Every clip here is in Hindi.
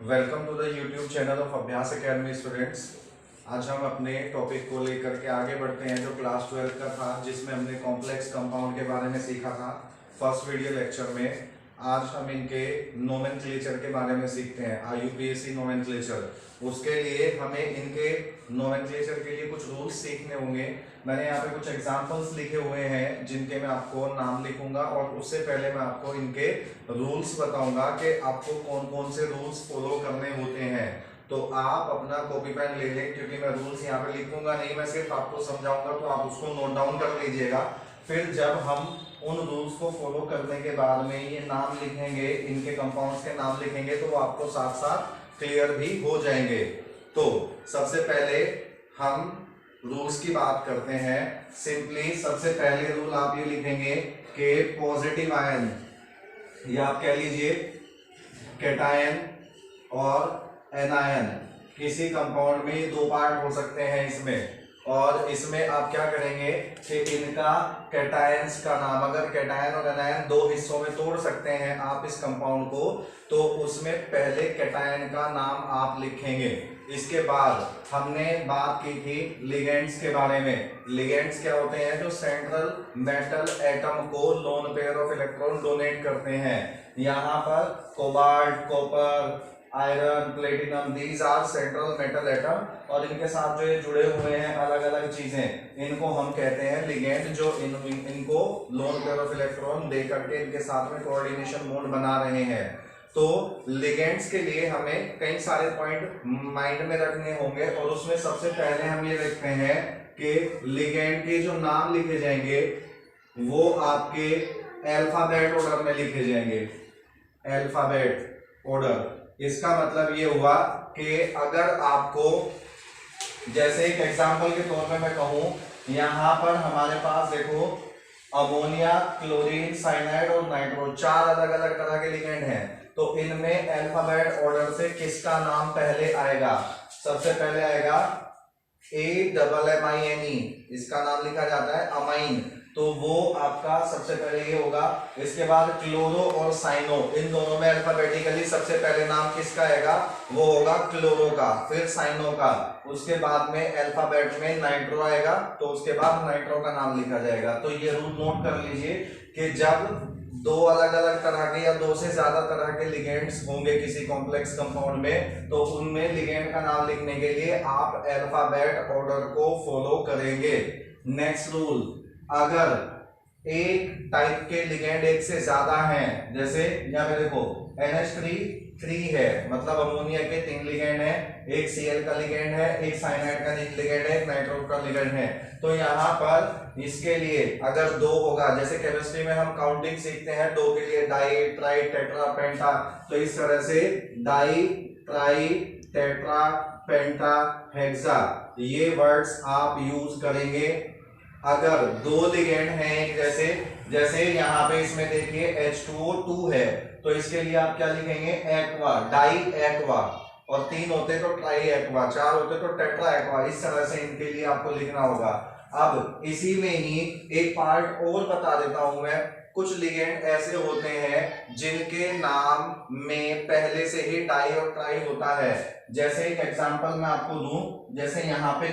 Welcome to the YouTube channel of Abhyas academy students. आज हम अपने टॉपिक को लेकर के आगे बढ़ते हैं जो क्लास 12 का था, जिसमें हमने कॉम्प्लेक्स कंपाउंड के बारे में सीखा था फर्स्ट वीडियो लेक्चर में। आज हम इनके नोमेनक्लेचर के बारे में सीखते हैं, आईयूपीएसी नोमेनक्लेचर। उसके लिए हमें इनके नोमेनक्लेचर के लिए कुछ रूल्स सीखने होंगे। मैंने यहाँ पे कुछ एग्जांपल्स लिखे हुए हैं जिनके मैं आपको नाम लिखूंगा, और उससे पहले मैं आपको इनके रूल्स बताऊंगा कि आपको कौन कौन से रूल्स फॉलो करने होते हैं। तो आप अपना कॉपी पेन ले लें, क्योंकि मैं रूल्स यहाँ पे लिखूंगा नहीं, मैं सिर्फ आपको समझाऊंगा, तो आप उसको नोट डाउन कर लीजिएगा। फिर जब हम उन रूल्स को फॉलो करने के बाद में ये नाम लिखेंगे, इनके कंपाउंड्स के नाम लिखेंगे, तो आपको साथ साथ क्लियर भी हो जाएंगे। तो सबसे पहले हम रूल्स की बात करते हैं। सिंपली सबसे पहले रूल आप ये लिखेंगे कि पॉजिटिव आयन, या आप कह लीजिए कैटायन और एनायन, किसी कंपाउंड में दो पार्ट हो सकते हैं इसमें। और इसमें आप क्या करेंगे कि इनका कैटायंस का नाम, अगर कैटायन और एनायन दो हिस्सों में तोड़ सकते हैं आप इस कंपाउंड को, तो उसमें पहले कैटायन का नाम आप लिखेंगे। इसके बाद हमने बात की थी लिगेंड्स के बारे में। लिगेंड्स क्या होते हैं? जो सेंट्रल मेटल एटम को lone pair of electron donate करते हैं। यहाँ पर cobalt, copper, iron, platinum, these are central metal atom, और इनके साथ जो ये जुड़े हुए हैं अलग अलग चीजें, इनको हम कहते हैं लिगेंड, जो इनको लोन पेयर ऑफ इलेक्ट्रॉन दे करके इनके साथ में कोऑर्डिनेशन बॉन्ड बना रहे हैं। तो लिगेंड्स के लिए हमें कई सारे पॉइंट माइंड में रखने होंगे, और उसमें सबसे पहले हम ये रखते हैं कि लिगेंड के जो नाम लिखे जाएंगे वो आपके अल्फाबेट ऑर्डर में लिखे जाएंगे। अल्फाबेट ऑर्डर, इसका मतलब ये हुआ कि अगर आपको, जैसे एक एग्जांपल के तौर पे मैं कहूं, यहां पर हमारे पास देखो अमोनिया, क्लोरीन, साइनाइड और नाइट्रो, चार अलग अलग तरह के लिगेंड हैं। तो इनमें अल्फाबेट ऑर्डर से किसका नाम पहले आएगा? सबसे पहले आएगा AMMINE, इसका नाम लिखा जाता है अमाइन, तो वो आपका सबसे पहले ये होगा। इसके बाद क्लोरो और साइनो, इन दोनों में अल्फाबेटिकली सबसे पहले नाम किसका आएगा? वो होगा क्लोरो का, फिर साइनो का, उसके बाद में अल्फाबेट में नाइट्रो आएगा, तो उसके बाद नाइट्रो का नाम लिखा जाएगा। तो ये रूल नोट कर लीजिए कि जब दो अलग अलग तरह के या दो से ज्यादा तरह के लिगेंड्स होंगे किसी कॉम्प्लेक्स कंपाउंड में, तो उनमें लिगेंड का नाम लिखने के लिए आप अल्फाबेट ऑर्डर को फॉलो करेंगे। नेक्स्ट रूल, अगर एक टाइप के लिगेंड एक से ज्यादा हैं, जैसे यहाँ पे देखो NH3 है, मतलब अमोनिया के 3 लिगेंड है, एक Cl का लिगेंड है, एक साइनाइड का लिगेंड है, एक नाइट्रो का लिगेंड है, तो यहाँ पर इसके लिए अगर दो होगा, जैसे केमिस्ट्री में हम काउंटिंग सीखते हैं, दो के लिए डाई, ट्राई, टेट्रा, पेंटा, तो इस तरह से डाई, ट्राई, टेट्रा, पेंटा, हेक्सा, ये वर्ड्स आप यूज करेंगे। अगर दो लिगेंड हैं, जैसे यहाँ पे इसमें देखिए H2O2 है, तो इसके लिए आप क्या लिखेंगे? एक्वा, डाई एक्वा, और 3 होते तो ट्राई एक्वा, 4 होते तो टेट्रा एक्वा, इस तरह से इनके लिए आपको लिखना होगा। अब इसी में ही एक पार्ट और बता देता हूं मैं। कुछ लिगेंड ऐसे होते हैं जिनके नाम में पहले से ही डाई और ट्राई होता है। जैसे एक एग्जांपल मैं आपको दूं, जैसे यहाँ पे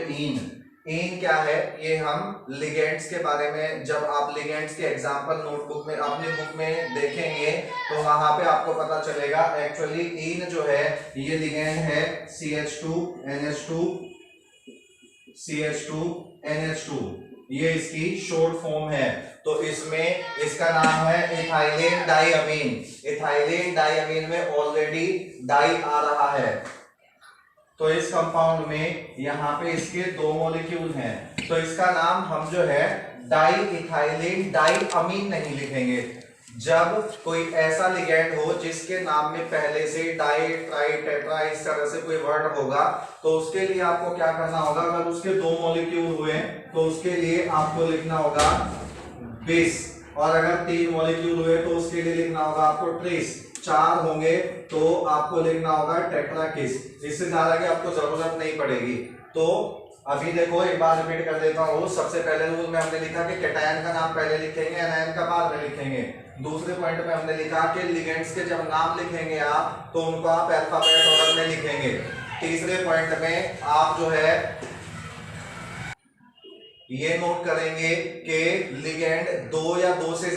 इन क्या है, ये हम लिगेंड्स के बारे में, जब आप लिगेंड्स के एग्जांपल नोटबुक में अपनी बुक में देखेंगे, तो वहां पे आपको पता चलेगा। एक्चुअली इन जो है ये लिगेंड है CH2NH2, ये इसकी शॉर्ट फॉर्म है। तो इसमें इसका नाम है इथाइलेन डाइअमीन। इथाइलेन डाइअमीन में ऑलरेडी डाई आ रहा है, तो इस कंपाउंड में यहाँ पे इसके 2 मॉलिक्यूल हैं, तो इसका नाम हम जो है डाई इथाइलेन डाइअमीन नहीं लिखेंगे। जब कोई ऐसा लिगेंड हो जिसके नाम में पहले से डाई, ट्राई, टेट्रा, इस तरह से कोई वर्ड होगा, तो उसके लिए आपको क्या करना होगा? अगर उसके 2 मॉलिक्यूल हुए तो उसके लिए आपको लिखना होगा बिस, और अगर 3 मॉलिक्यूल हुए तो उसके लिए लिखना होगा आपको ट्रिस, 4 होंगे तो आपको लिखना होगा टेट्राकिस। इससे ज्यादा की आपको जरूरत नहीं पड़ेगी। तो अभी देखो एक बार रिपीट कर देता हूँ। सबसे पहले रूल में हमने लिखा कि कैटायन का नाम पहले लिखेंगे, एनायन का बाद में लिखेंगे। दूसरे पॉइंट में हमने लिखा कि लिगेंड्स के जब नाम लिखेंगे आप तो उनको आप अल्फाबेट ऑर्डर में लिखेंगे। तीसरे पॉइंट में आप जो है ये नोट करेंगे कि लिगेंड दो या दो से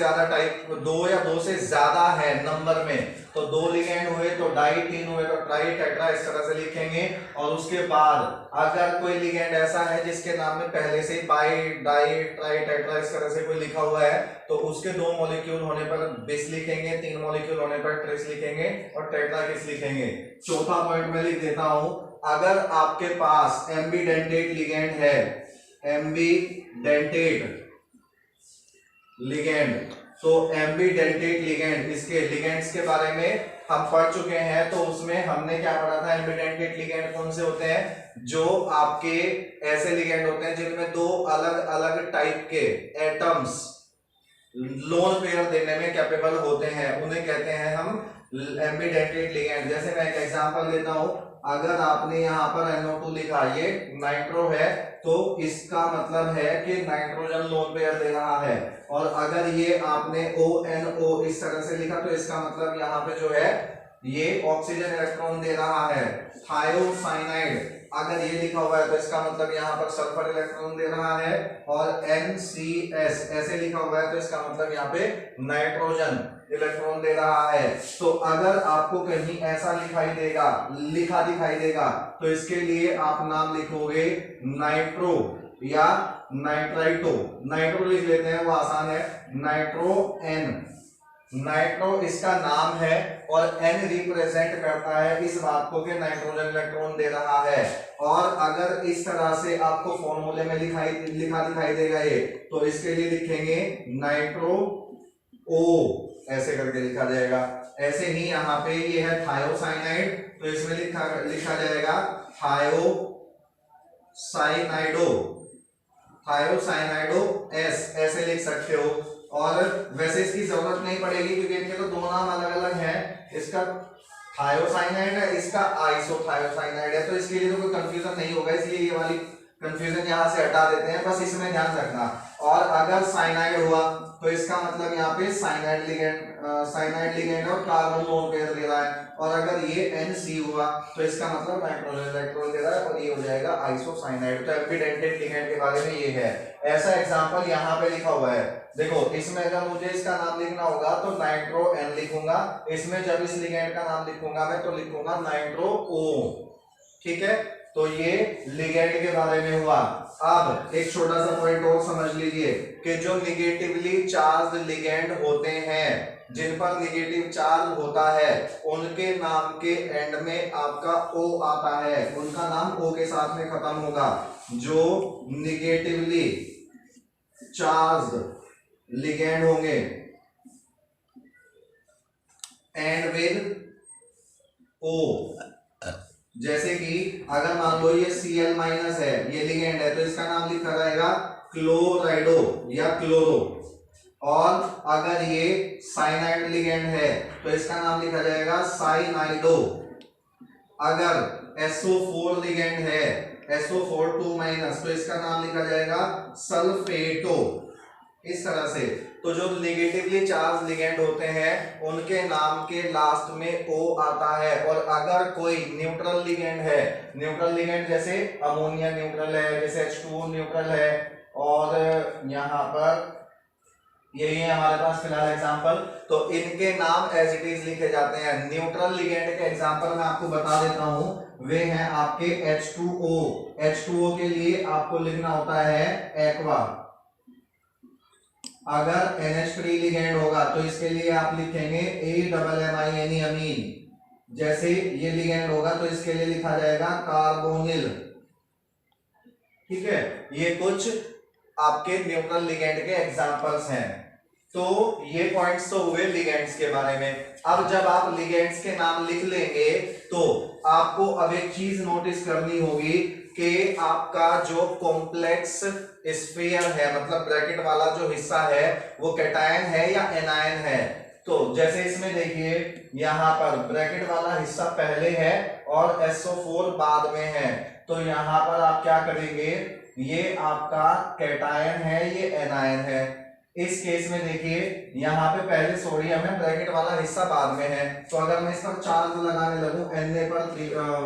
ज्यादा है नंबर में, तो दो लिगेंड हुए तो डाई, तीन हुए तो ट्राई, टेट्रा, इस तरह से लिखेंगे। और उसके बाद अगर कोई लिगेंड ऐसा है जिसके नाम में पहले से बाई, डाई, ट्राई, टेट्रा इस तरह से कोई लिखा हुआ है तो उसके दो मॉलिक्यूल होने पर बिस लिखेंगे, तीन मॉलिक्यूल होने पर ट्रिस लिखेंगे और टेट्रा किस लिखेंगे। चौथा पॉइंट में लिख देता हूं, अगर आपके पास एम्बीडेंटेट लिगेंड है, एम्बीडेंटेट लिगेंड, तो एम्बीडेंटेट लिगेंड, इसके लिगेंड्स के बारे में हम पढ़ चुके हैं। तो उसमें हमने क्या पढ़ा था, एम्बीडेंटेट लिगेंड कौन से होते हैं, जो आपके ऐसे लिगेंड होते हैं जिनमें दो अलग अलग टाइप के एटम्स लोन पेयर देने में कैपेबल होते हैं, उन्हें कहते हैं हम एम्बीडेंटेट लिगेंड। जैसे मैं एक एग्जांपल देता हूं, अगर आपने यहाँ पर NO2 लिखा, ये नाइट्रो है, तो इसका मतलब है कि नाइट्रोजन लोन पेयर दे रहा है। और अगर ये आपने ONO इस तरह से लिखा तो इसका मतलब यहाँ पे जो है ये ऑक्सीजन इलेक्ट्रॉन दे रहा है। थायोसाइनाइड अगर ये लिखा हुआ है तो इसका मतलब यहाँ पर सल्फर इलेक्ट्रॉन दे रहा है। और NCS ऐसे लिखा हुआ है तो इसका मतलब यहाँ पे नाइट्रोजन इलेक्ट्रॉन दे रहा है। तो अगर आपको कहीं ऐसा लिखा दिखाई देगा तो इसके लिए आप नाम लिखोगे नाइट्रो या नाइट्राइटो। नाइट्रो लिख लेते हैं, वो आसान है, नाइट्रो N, नाइट्रो इसका नाम है और N रिप्रेजेंट करता है इस बात को कि नाइट्रोजन इलेक्ट्रॉन दे रहा है। और अगर इस तरह से आपको फॉर्मूले में लिखा दिखाई देगा ये, तो इसके लिए लिखेंगे नाइट्रो O, ऐसे करके लिखा जाएगा। ऐसे ही यहाँ पे ये है थायोसाइनाइड, तो इसमें लिखा जाएगा थायोसाइनाइडो, थायोसाइनाइडो S, ऐसे लिख सकते हो। और वैसे इसकी जरूरत नहीं पड़ेगी क्योंकि इनके तो दो नाम अलग अलग हैं, इसका थायोसाइनाइड है, इसका आइसोथायोसाइनाइड है, तो इसके लिए तो कोई कंफ्यूजन नहीं होगा, इसलिए ये वाली कंफ्यूजन यहाँ से हटा देते हैं, बस इसमें ध्यान रखना। और अगर साइनाइड हुआ तो इसका मतलब यहाँ पे साइनाइड लिगेंड और कार्बन लोन पेयर दे रहा है। और अगर ये NC हुआ तो इसका मतलब नाइट्रोजन इलेक्ट्रॉन दे रहा है और ये हो जाएगा आइसोसाइनाइड। तो एम्बीडेंटेट लिगेंड के बारे में ये है। ऐसा एग्जांपल यहाँ पे लिखा हुआ है, देखो इसमें अगर मुझे इसका नाम लिखना होगा तो नाइट्रो N लिखूंगा, इसमें जब इस लिगेंड का नाम लिखूंगा मैं तो लिखूंगा नाइट्रो O, ठीक है। तो ये लिगेंड के बारे में हुआ। अब एक छोटा सा पॉइंट और समझ लीजिए कि जो निगेटिवली चार्ज लिगेंड होते हैं, जिन पर निगेटिव चार्ज होता है, उनके नाम के एंड में आपका O आता है, उनका नाम O के साथ में खत्म होगा। जो निगेटिवली चार्ज लिगेंड होंगे एंड विद O, जैसे कि अगर मान लो ये Cl- है, ये लिगेंड है, तो इसका नाम लिखा जाएगा क्लोराइडो या क्लोरो। और अगर ये साइनाइड लिगेंड है तो इसका नाम लिखा जाएगा साइनाइडो। अगर SO4 लिगेंड है, SO4 2- तो इसका नाम लिखा जाएगा सल्फेटो, इस तरह से। तो जो नेगेटिवली चार्ज लिगेंड होते हैं उनके नाम के लास्ट में O आता है। और अगर कोई न्यूट्रल लिगेंड है, न्यूट्रल लिगेंड जैसे अमोनिया न्यूट्रल है, जैसे H2O न्यूट्रल है, और यहाँ पर यही है हमारे पास फिलहाल एग्जांपल, तो इनके नाम एज इट इज लिखे जाते हैं। न्यूट्रल लिगेंड के एग्जांपल मैं आपको बता देता हूं, वे हैं आपके H2O। H2O के लिए आपको लिखना होता है एक्वा। अगर NH3 लिगेंड होगा तो इसके लिए आप लिखेंगे AMMINE अमीन। जैसे ये लिगेंड होगा तो इसके लिए लिखा जाएगा कार्बोनिल, ठीक है। ये कुछ आपके न्यूट्रल लिगेंड के एग्जांपल्स हैं। तो ये पॉइंट्स तो हुए लिगेंड्स के बारे में। अब जब आप लिगेंड्स के नाम लिख लेंगे तो आपको अब एक चीज नोटिस करनी होगी कि आपका जो कॉम्प्लेक्स स्फीयर है, मतलब ब्रैकेट वाला जो हिस्सा है, वो कैटायन है या एनायन है। तो जैसे इसमें देखिए यहाँ पर ब्रैकेट वाला हिस्सा पहले है और SO4 बाद में है, तो यहाँ पर आप क्या करेंगे, ये आपका कैटायन है, ये एनायन है। इस केस में देखिए यहाँ पे पहले सोडियम है, ब्रैकेट वाला हिस्सा बाद में है, तो अगर मैं इस पर चार्ज लगाने लगूं Na पर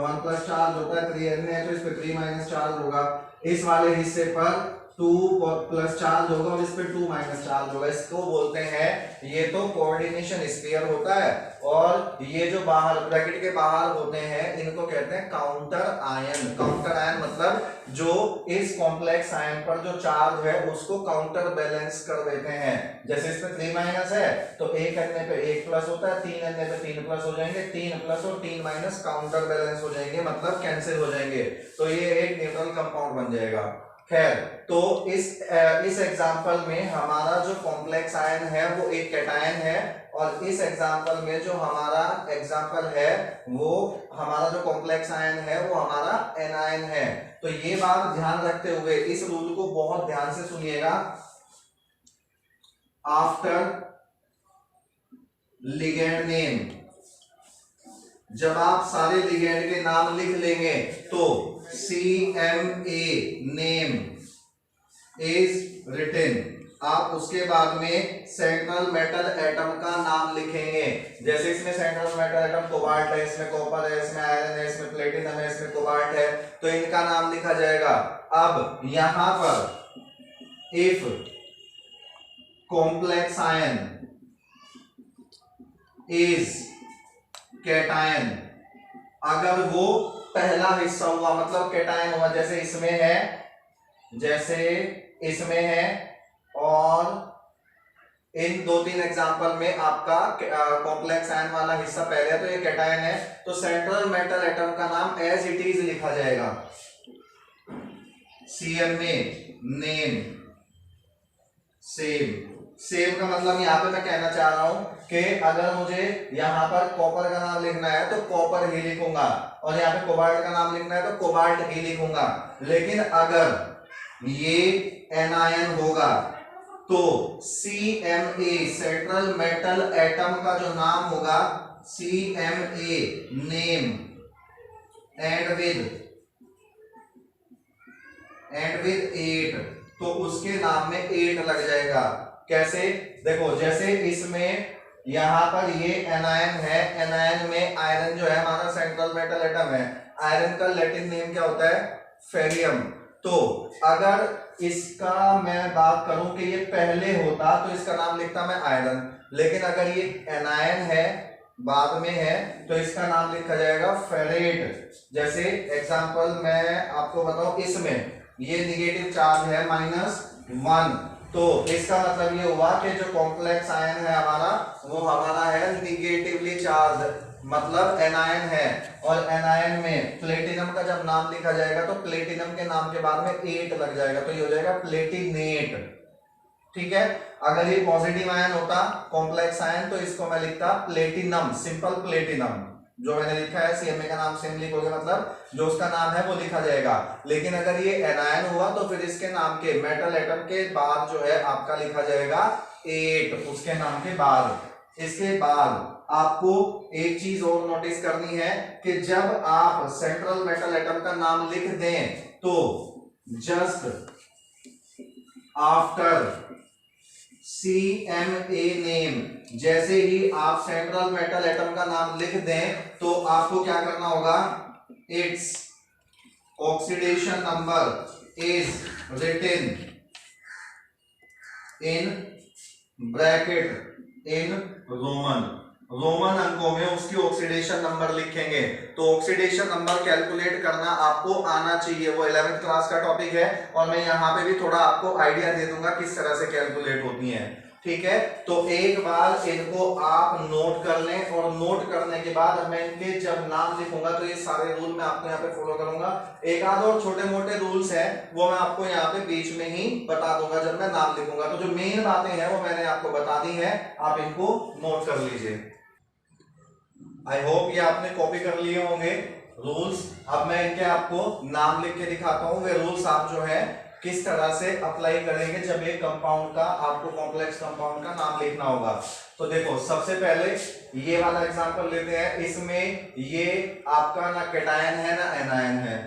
1 प्लस चार्ज होता है 3Na, तो इस पे 3 माइनस चार्ज होगा, इस वाले हिस्से पर 2 प्लस चार्ज होगा और इस पे 2 माइनस चार्ज होगा। इसको बोलते हैं, ये तो कोऑर्डिनेशन स्फीयर होता है, और ये जो बाहर ब्रैकेट के बाहर होते हैं इनको कहते हैं काउंटर आयन। काउंटर आयन मतलब जो इस कॉम्प्लेक्स आयन पर जो चार्ज है उसको काउंटर बैलेंस कर देते हैं। जैसे इस पे 3 माइनस है तो 1 अन्य पे 1 प्लस होता है, 3 अन्य पे 3 प्लस हो जाएंगे, 3 प्लस और 3 माइनस काउंटर बैलेंस हो जाएंगे, मतलब कैंसिल हो जाएंगे, तो ये एक न्यूट्रल कंपाउंड बन जाएगा। खैर, तो इस एग्जांपल में हमारा जो कॉम्प्लेक्स आयन है वो एक कैटायन है, और इस एग्जांपल में जो हमारा एग्जांपल है वो हमारा जो कॉम्प्लेक्स आयन है वो हमारा एनायन है। तो ये बात ध्यान रखते हुए इस रूल को बहुत ध्यान से सुनिएगा। आफ्टर लिगेंड नेम, जब आप सारे लिगेंड के नाम लिख लेंगे तो CMA नेम इज रिटन, आप उसके बाद में सेंट्रल मेटल एटम का नाम लिखेंगे। जैसे इसमें सेंट्रल मेटल एटम कोबाल्ट है, इसमें कॉपर है, इसमें आयरन है, इसमें प्लेटिनम है, इसमें कोबाल्ट है, तो इनका नाम लिखा जाएगा। अब यहां पर if complex ion is cation, अगर वो पहला हिस्सा हुआ मतलब कैटायन हुआ, जैसे इसमें है, जैसे इसमें है, और इन 2-3 एग्जांपल में आपका कॉम्प्लेक्स आयन वाला हिस्सा पहले है तो ये कैटायन है, तो सेंट्रल मेटल एटम का नाम एज इट इज लिखा जाएगा। CMA name same. सेम का मतलब यहां पे मैं कहना चाह रहा हूं कि अगर मुझे यहां पर कॉपर का नाम लिखना है तो कॉपर ही लिखूंगा, और यहां पे कोबाल्ट का नाम लिखना है तो कोबाल्ट ही लिखूंगा। लेकिन अगर ये एनायन होगा तो CMA सेंट्रल मेटल एटम का जो नाम होगा CMA नेम एंड विद 8, तो उसके नाम में 8 लग जाएगा। कैसे? देखो, जैसे इसमें यहां पर ये एनायन है, एनायन में आयरन जो है हमारा सेंट्रल मेटल एटम है, आयरन का लैटिन नेम क्या होता है? फेरियम। तो अगर इसका मैं बात करूं कि ये पहले होता तो इसका नाम लिखता मैं आयरन, लेकिन अगर ये एनायन है बाद में है तो इसका नाम लिखा जाएगा फेरेट। जैसे एग्जांपल मैं आपको बताऊं, इसमें ये निगेटिव चार्ज है -1, तो इसका मतलब ये हुआ कि जो कॉम्प्लेक्स आयन है हमारा वो हमारा है निगेटिवली चार्ज, मतलब एनायन है, और एनायन में प्लेटिनम का जब नाम लिखा जाएगा तो प्लेटिनम के नाम के बाद में 8 लग जाएगा, तो ये हो जाएगा प्लेटिनेट। ठीक है, अगर ये पॉजिटिव आयन होता कॉम्प्लेक्स आयन तो इसको मैं लिखता प्लेटिनम, सिंपल प्लेटिनम। जो मैंने लिखा है CMA का नाम सेम लिखोगे, मतलब जो उसका नाम है वो लिखा जाएगा। लेकिन अगर ये एनायन हुआ तो फिर इसके नाम के मेटल एटम के बाद जो है आपका लिखा जाएगा 8, उसके नाम के बाद। इसके बाद आपको एक चीज और नोटिस करनी है कि जब आप सेंट्रल मेटल एटम का नाम लिख दें तो जस्ट आफ्टर CMA नेम, जैसे ही आप सेंट्रल मेटल एटम का नाम लिख दें तो आपको क्या करना होगा? Its oxidation number is written in bracket in roman अंकों में उसकी ऑक्सीडेशन नंबर लिखेंगे। तो ऑक्सीडेशन नंबर कैलकुलेट करना आपको आना चाहिए, वो 11th क्लास का टॉपिक है, और मैं यहाँ पे भी थोड़ा आपको आइडिया दे दूंगा किस तरह से कैलकुलेट होती है। ठीक है, तो एक बार इनको आप नोट कर लें, और नोट करने के बाद मैं इनके जब नाम लिखूंगा तो ये सारे रूल मैं आपको यहाँ पे फॉलो करूंगा। एक आध और छोटे मोटे रूल्स हैं वो मैं आपको यहाँ पे बीच में ही बता दूंगा जब मैं नाम लिखूंगा। तो जो मेन बातें हैं वो मैंने आपको बता दी है, आप इनको नोट कर लीजिए। आई होप ये आपने कॉपी कर लिए होंगे रूल्स। अब मैं इनके आपको नाम लिख के दिखाता हूँ, वे रूल्स आप जो है किस तरह से अप्लाई करेंगे जब एक कंपाउंड का आपको कॉम्प्लेक्स कंपाउंड का नाम लिखना होगा। तो देखो, सबसे पहले ये वाला एग्जांपल लेते हैं। इसमें ये आपका ना कैटायन है ना एनायन है,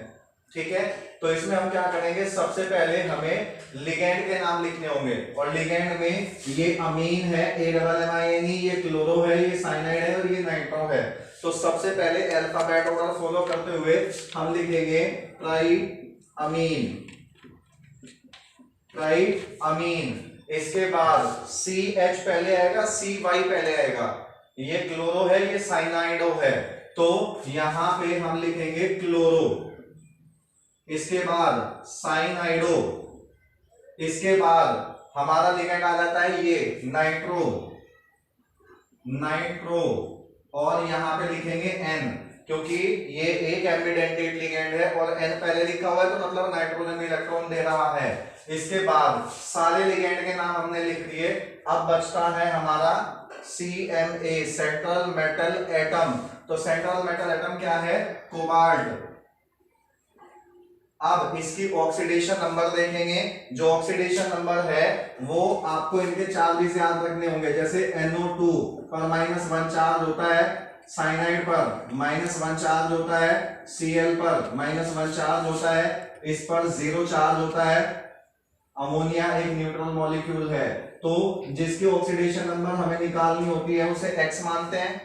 ठीक है, तो इसमें हम क्या करेंगे, सबसे पहले हमें लिगेंड के नाम लिखने होंगे, और लिगेंड में ये अमीन है AMMINE, ये क्लोरो है, ये साइनाइड है और ये नाइट्रो है। तो सबसे पहले अल्फाबेट ऑर्डर फॉलो करते हुए हम लिखेंगे ट्राई अमीन, ट्राई अमीन। इसके बाद CH पहले आएगा, CY पहले आएगा, ये क्लोरो है, ये साइनाइडो है, तो यहां पे हम लिखेंगे क्लोरो। इसके बाद साइनाइडो, इसके बाद हमारा लिगेंड आ जाता है ये नाइट्रो, नाइट्रो, और यहां पे लिखेंगे N, क्योंकि ये एक एम्बिडेंटेट लिगेंड है और N पहले लिखा हुआ है, तो मतलब नाइट्रोजन इलेक्ट्रॉन दे रहा है। इसके बाद सारे लिगेंड के नाम हमने लिख दिए। अब बचता है हमारा CMA, सेंट्रल मेटल एटम। तो सेंट्रल मेटल एटम क्या है, कोबाल्ट। अब इसकी ऑक्सीडेशन नंबर देखेंगे, जो ऑक्सीडेशन नंबर है वो आपको इनके चार्जेस याद रखने होंगे, जैसे NO2 पर -1 चार्ज होता है, साइनाइड पर -1 चार्ज होता है, Cl पर -1 चार्ज होता है, इस पर 0 चार्ज होता है। अमोनिया एक न्यूट्रल मॉलिक्यूल है, तो जिसकी ऑक्सीडेशन नंबर हमें निकालनी होती है उसे X मानते हैं।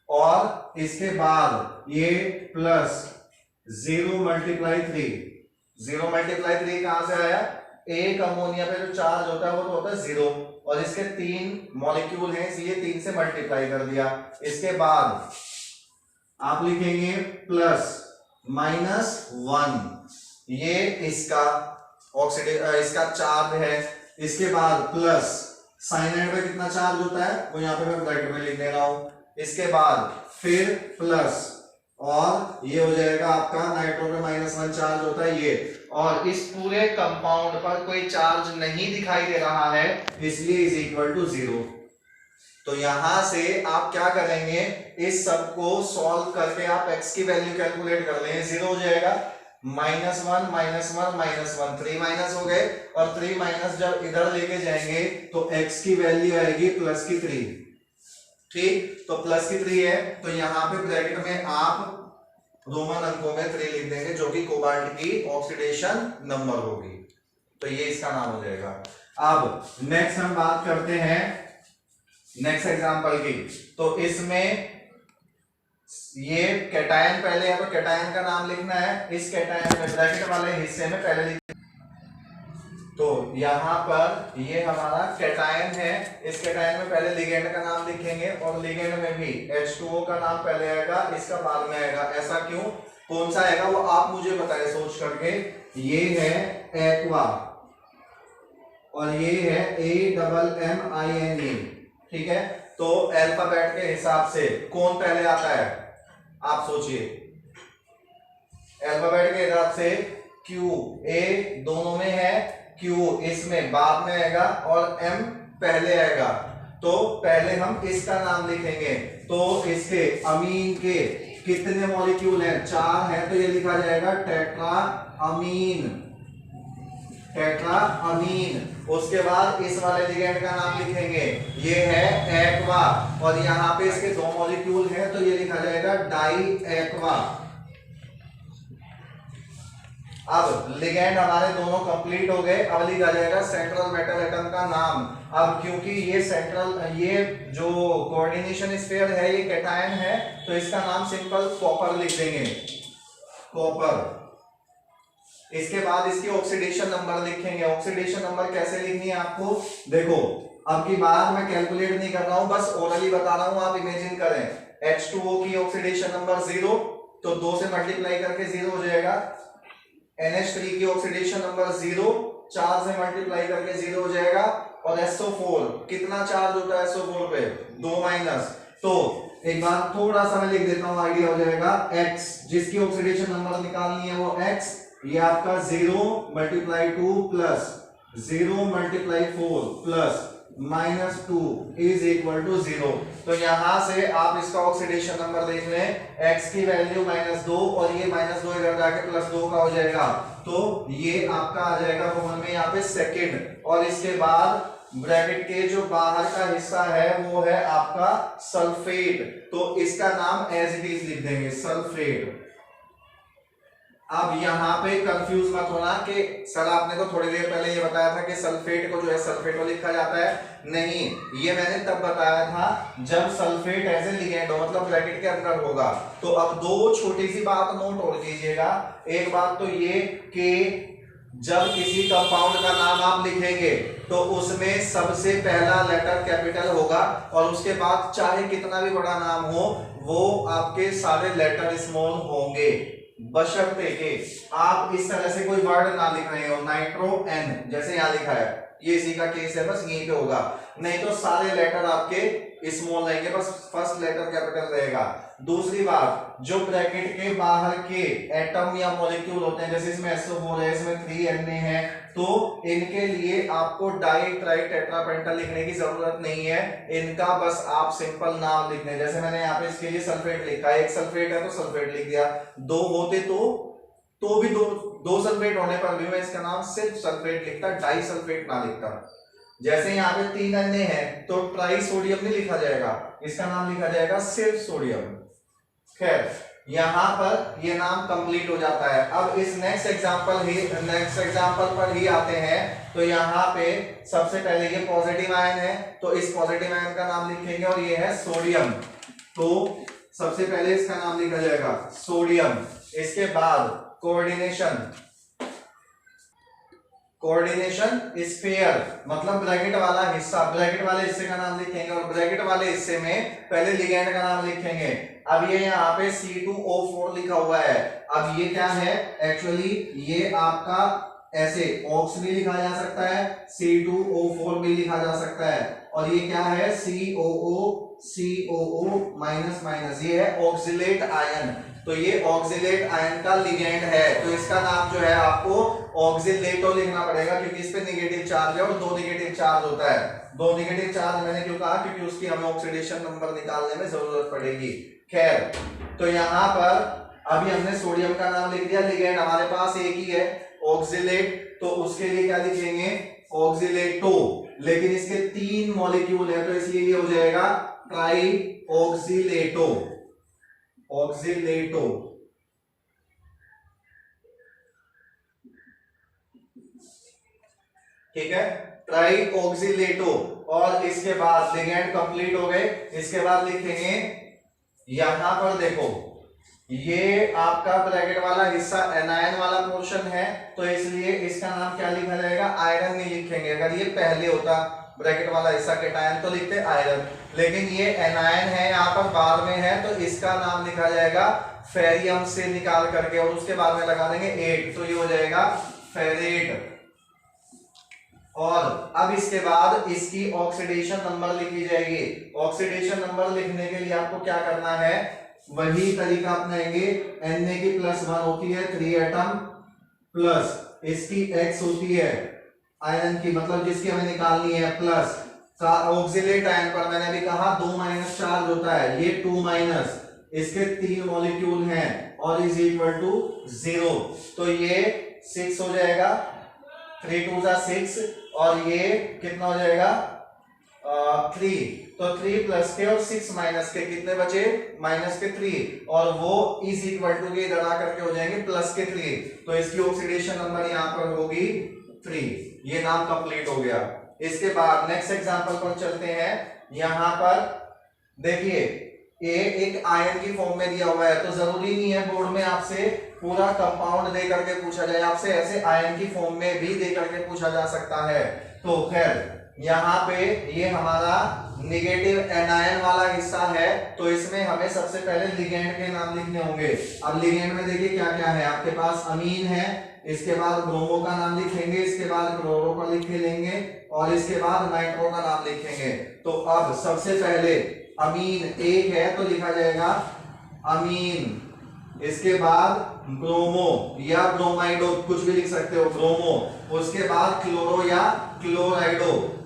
और इसके बाद ये प्लस 0 × 3, 0 × 3 कहां से आया, एक अमोनिया पे जो चार्ज होता है वो तो होता है 0, और इसके 3 मॉलिक्यूल हैं इसलिए 3 से मल्टीप्लाई कर दिया। इसके बाद आप लिखेंगे प्लस -1, ये इसका इसका चार्ज है। इसके बाद प्लस साइनाइड पे कितना चार्ज होता है वो यहाँ पे मैं ब्रैकेट में लिख दे रहा हूं। इसके बाद फिर प्लस, और ये हो जाएगा आपका नाइट्रो पे -1 चार्ज होता है ये, और इस पूरे कंपाउंड पर कोई चार्ज नहीं दिखाई दे रहा है इसलिए इज इक्वल टू 0। तो यहां से आप क्या करेंगे, इस सब को सॉल्व करके आप x की वैल्यू कैलकुलेट कर लेंगे। 0 हो जाएगा, -1 -1 3 माइनस हो गए, और 3 माइनस जब इधर लेके जाएंगे तो x की वैल्यू आएगी +3। ठीक, तो +3 है, तो यहाँ पे ब्रैकेट में आप रोमन अंकों में 3 लिख देंगे, जो कि कोबाल्ट की ऑक्सीडेशन नंबर होगी, तो ये इसका नाम हो जाएगा। अब नेक्स्ट हम बात करते हैं नेक्स्ट एग्जांपल की। तो इसमें ये कैटायन पहले है, तो कैटायन का नाम लिखना है, इस कैटायन में ब्रैकेट वाले हिस्से में पहले लिख, तो यहां पर ये हमारा कैटायन है, इस कैटायन में पहले लिगेंड का नाम लिखेंगे, और लिगेंड में भी H2O का नाम पहले आएगा, इसका बाद में आएगा। ऐसा क्यों, कौन सा आएगा वो आप मुझे बताएं सोच करके। ये है एक्वा और ये है AMMINE, ठीक है। तो अल्फाबेट के हिसाब से कौन पहले आता है, आप सोचिए। अल्फाबेट के हिसाब से Q, A दोनों में है, Q इसमें बाद में आएगा और M पहले आएगा। तो पहले हम इसका नाम लिखेंगे, तो इसके अमीन के कितने मॉलिक्यूल हैं, 4 हैं, तो ये लिखा जाएगा टेट्रा अमीन, टेट्रा अमीन। उसके बाद इस वाले लिगेंड का नाम लिखेंगे, ये है एक्वा, और यहाँ पे इसके 2 मॉलिक्यूल हैं, तो ये लिखा जाएगा डाई एक्वा। अब लिगेंड हमारे दोनों कंप्लीट हो गए, अब लिखा जाएगा सेंट्रल मेटल एटम का नाम। अब क्योंकि ये सेंट्रल, ये जो कोऑर्डिनेशन स्फीयर है ये कैटायन है, तो इसका नाम सिंपल कॉपर लिख देंगे, कॉपर। इसके बाद इसकी ऑक्सीडेशन नंबर लिखेंगे। ऑक्सीडेशन नंबर कैसे लिखनी है आपको, देखो अब की बार मैं कैलकुलेट नहीं कर रहा हूं, बस ओरली बता रहा हूं, आप इमेजिन करें। H2O की ऑक्सीडेशन नंबर 0, तो 2 से मल्टीप्लाई करके 0 हो जाएगा। NH3 की ऑक्सीडेशन नंबर 0, 4 से मल्टीप्लाई करके 0 हो जाएगा। और SO4 कितना चार्ज होता है SO4 पे, 2 माइनस, तो एक बार थोड़ा सा मैं लिख देता हूं, आइडिया हो जाएगा। X जिसकी ऑक्सीडेशन नंबर निकालनी है वो X, ये आपका 0 × 2 plus 0 × 4 plus -2 is equal to 0। तो यहां से आप इसका ऑक्सीडेशन नंबर देख लें, x की वैल्यू -2 और ये -2 इधर जाके +2 का हो जाएगा, तो ये आपका आ जाएगा कॉमन में यहाँ पे सेकंड। और इसके बाद ब्रैकेट के जो बाहर का हिस्सा है वो है आपका सल्फेट, तो इसका नाम एज इट इज लिख देंगे, सल्फेट। अब यहाँ पे कंफ्यूज मत होना कि सर आपने तो थोड़ी देर पहले ये बताया था कि सल्फेट को जो है सल्फेटो लिखा जाता है। नहीं, ये मैंने तब बताया था जब सल्फेट एज ए लिगेंड हो, मतलब ब्रैकेट के अंदर होगा। तो अब दो छोटी सी बात नोट और कीजिएगा। एक बात तो ये कि जब किसी कंपाउंड का नाम आप लिखेंगे तो उसमें सबसे पहला लेटर कैपिटल होगा और उसके बाद चाहे कितना भी बड़ा नाम हो वो आपके सारे लेटर स्मॉल होंगे, बशर्ते कि आप इस तरह से कोई वर्ड ना लिख रहे हो, नाइट्रो एन जैसे यहां लिखा है, ये इसी का केस है, बस यहीं पे होगा। नहीं तो सारे लेटर आपके स्मॉल रहेंगे, बस फर्स्ट लेटर कैपिटल रहेगा। दूसरी बात, जो ब्रैकेट के बाहर के एटम या मॉलिक्यूल होते हैं, जैसे इसमें SO4 है, इसमें 3Na है, तो इनके लिए आपको डाई ट्राई टेट्रापेंटा लिखने की जरूरत नहीं है। इनका बस आप सिंपल नाम लिखने, जैसे मैंने यहाँ पे इसके लिए सल्फेट लिखा है, एक सल्फेट है तो सल्फेट लिख दिया, दो होते तो भी दो सल्फेट होने पर भी मैं इसका नाम सिर्फ सल्फेट लिखता, डाई सल्फेट ना लिखता। जैसे यहाँ पे 3Na है तो ट्राई सोडियम नहीं लिखा जाएगा, इसका नाम लिखा जाएगा सिर्फ सोडियम। खैर, यहाँ पर ये नाम कंप्लीट हो जाता है। अब इस नेक्स्ट एग्जांपल पर ही आते हैं। तो यहाँ पे सबसे पहले ये पॉजिटिव आयन है तो इस पॉजिटिव आयन का नाम लिखेंगे और ये है सोडियम, तो सबसे पहले इसका नाम लिखा जाएगा सोडियम। इसके बाद कोऑर्डिनेशन स्फीयर, मतलब ब्रैकेट वाला हिस्सा, ब्रैकेट वाले हिस्से का नाम लिखेंगे और ब्रैकेट वाले हिस्से में पहले लिगेंड का नाम लिखेंगे। अब ये यहाँ पे C2O4 लिखा हुआ है। अब ये क्या है, एक्चुअली ये आपका ऐसे ऑक्स भी लिखा जा सकता है, C2O4 भी लिखा जा सकता है, और ये क्या है COO माइनस माइनस, ये है ऑक्सिलेट आयन। तो ये ऑक्सिलेट आयन का लिगेंड है, तो इसका नाम जो है आपको ऑक्सिलेटो लिखना पड़ेगा, क्योंकि इस पे नेगेटिव चार्ज है और दो नेगेटिव चार्ज होता है। दो नेगेटिव चार्ज मैंने क्यों कहा, क्योंकि उसकी हमें ऑक्सीडेशन नंबर निकालने में जरूरत पड़ेगी। खैर, तो यहाँ पर अभी हमने सोडियम का नाम लिख दिया, लिगेंड हमारे पास एक ही है ऑक्सिलेट, तो उसके लिए क्या लिखेंगे ऑक्सिलेटो, लेकिन इसके 3 मॉलिक्यूल है तो इसलिए ये हो जाएगा ट्राई ऑक्सिलेटो। ठीक है, ट्राई ऑक्सिलेटो। और इसके बाद लिगेंड कंप्लीट हो गए। इसके बाद लिखेंगे, यहां पर देखो ये आपका ब्रैकेट वाला हिस्सा एनायन वाला पोर्शन है, तो इसलिए इसका नाम क्या लिखा जाएगा, आयरन नहीं लिखेंगे। अगर ये पहले होता ब्रैकेट वाला हिस्सा केटायन तो लिखते आयरन, लेकिन ये एनायन है, यहाँ पर बाद में है, तो इसका नाम लिखा जाएगा फेरियम से निकाल करके, और उसके बाद में लगा देंगे 8, तो ये हो जाएगा फेरेट। और अब इसके बाद इसकी ऑक्सीडेशन नंबर लिखी जाएगी। ऑक्सीडेशन नंबर लिखने के लिए आपको क्या करना है, वही तरीका अपनाएंगे। Na की +1 होती है 3 एटम, प्लस इसकी X होती है आयरन की, मतलब जिसकी हमें निकालनी है, प्लस ऑक्सिलेट आयन पर मैंने अभी कहा 2 माइनस चार्ज होता है, ये 2 माइनस, इसके 3 मॉलिक्यूल हैं और इज इक्वल टू 0, तो ये 6 हो जाएगा, 3 2 6, और ये कितना हो जाएगा 3, तो 3 प्लस के और 6 माइनस के कितने बचे, माइनस के 3, और वो इज इक्वल टू के इधर आकर के हो जाएंगे प्लस के 3, तो इसकी ऑक्सीडेशन नंबर यहाँ पर होगी 3। ये नाम कंप्लीट हो गया। इसके बाद नेक्स्ट एग्जांपल पर चलते हैं। यहाँ पर देखिए ए एक आयन की फॉर्म में दिया हुआ है, तो जरूरी नहीं है बोर्ड में आपसे पूरा कंपाउंड दे करके पूछा जाए, आपसे ऐसे आयन की फॉर्म में भी दे करके पूछा जा सकता है। तो खैर, यहाँ पे ये हमारा नेगेटिव एनायन वाला हिस्सा है, तो इसमें हमें सबसे पहले लिगेंड के नाम लिखने होंगे। अब लिगेंड में देखिए क्या क्या है आपके पास, अमीन है, इसके बाद ब्रोमो का नाम लिखेंगे, इसके बाद क्लोरो का लिख लेंगे, और इसके बाद नाइट्रो का नाम लिखेंगे। तो अब सबसे पहले अमीन एक है तो लिखा जाएगा अमीन, इसके बाद ब्रोमो या ब्रोमाइडो कुछ भी लिख सकते हो, ब्रोमो, उसके बाद क्लोरो या क्लोराइडो,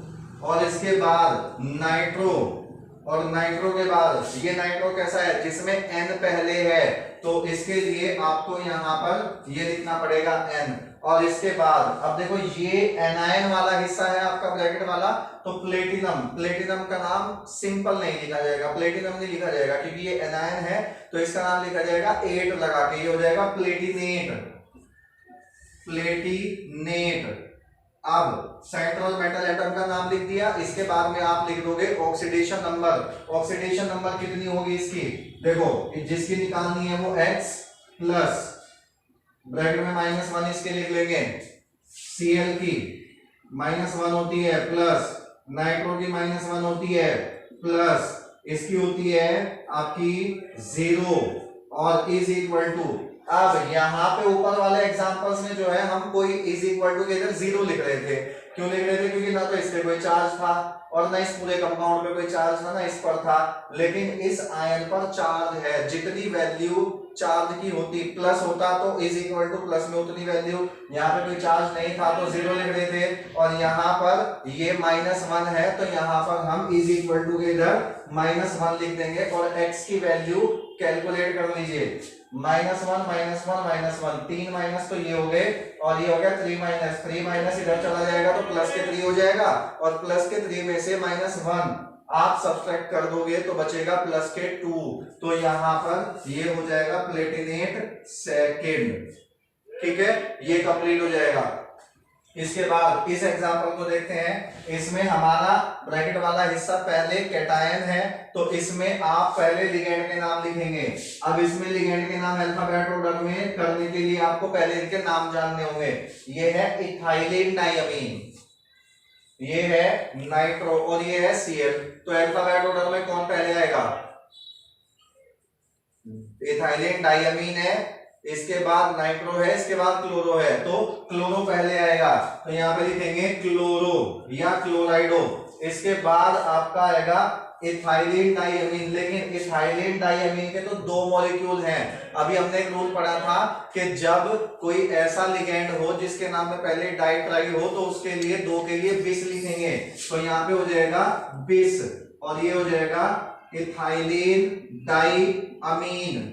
और इसके बाद नाइट्रो, और नाइट्रो के बाद ये नाइट्रो कैसा है, जिसमें N पहले है, तो इसके लिए आपको यहाँ पर ये लिखना पड़ेगा N, और इसके बाद अब देखो ये एनायन वाला हिस्सा है आपका ब्रैकेट वाला, तो प्लेटिनम, प्लेटिनम का नाम सिंपल नहीं लिखा जाएगा, प्लेटिनम नहीं लिखा जाएगा क्योंकि ये एनायन है, तो इसका नाम लिखा जाएगा 8 लगा के, ये हो जाएगा प्लेटिनेट, प्लेटिनेट। अब सेंट्रल मेटल एटम का नाम लिख दिया, इसके बाद में आप लिख दोगे ऑक्सीडेशन नंबर। ऑक्सीडेशन नंबर कितनी होगी इसकी, देखो जिसकी निकालनी है वो X प्लस ब्रैकेट में -1 इसके लिख लेंगे, Cl की -1 होती है, प्लस नाइट्रो की -1 होती है, प्लस इसकी होती है आपकी 0 और इज इक्वल टू। अब यहाँ पे ऊपर वाले एग्जांपल्स में जो है हम कोई इज इक्वल टू के इधर 0 लिख रहे थे, क्यों लिख रहे थे, क्योंकि ना तो इस पे कोई चार्ज था और ना इस पूरे कंपाउंड पे कोई चार्ज था, ना इस पर था, लेकिन इस आयन पर चार्ज है, जितनी वैल्यू चार्ज की होती प्लस होता तो इज इक्वल टू प्लस में उतनी वैल्यू, यहाँ पे कोई चार्ज नहीं था तो 0 लिख रहे थे, और यहाँ पर ये -1 है तो यहाँ पर हम इज इक्वल टू के इधर -1 लिख देंगे, और x की वैल्यू कैलकुलेट कर लीजिए, -1 -1 3 माइनस तो ये हो गए, और ये हो गया 3 माइनस इधर चला जाएगा तो प्लस के 3 हो जाएगा, और प्लस के 3 में से -1 आप सब्ट्रैक्ट कर दोगे तो बचेगा प्लस के 2, तो यहां पर ये हो जाएगा प्लेटिनेट सेकंड। ठीक है, ये कंप्लीट हो जाएगा। इसके बाद इस एग्जांपल को देखते हैं, इसमें हमारा ब्रैकेट वाला हिस्सा पहले कैटायन है, तो इसमें आप पहले लिगेंड के नाम लिखेंगे। अब इसमें लिगेंड के नाम अल्फाबेट ऑर्डर में करने के लिए आपको पहले इनके नाम जानने होंगे। ये है इथाइलिन डायमीन, ये है नाइट्रो और ये है Cl, तो अल्फाबेट ऑर्डर में कौन पहले आएगा, इथाइलिन डायमीन है, इसके बाद नाइट्रो है, इसके बाद क्लोरो है, तो क्लोरो पहले आएगा, तो यहाँ पे लिखेंगे क्लोरो या क्लोराइडो। इसके बाद आपका आएगा इथाइलिन डायमीन, लेकिन इथाइलिन डायमीन के तो 2 मॉलिक्यूल हैं। अभी हमने एक रूल पढ़ा था कि जब कोई ऐसा लिगेंड हो जिसके नाम में पहले डाई ट्राई हो तो उसके लिए 2 के लिए बिस लिखेंगे, तो यहाँ पे हो जाएगा बिस, और ये हो जाएगा इथाइलिन डाइअमीन।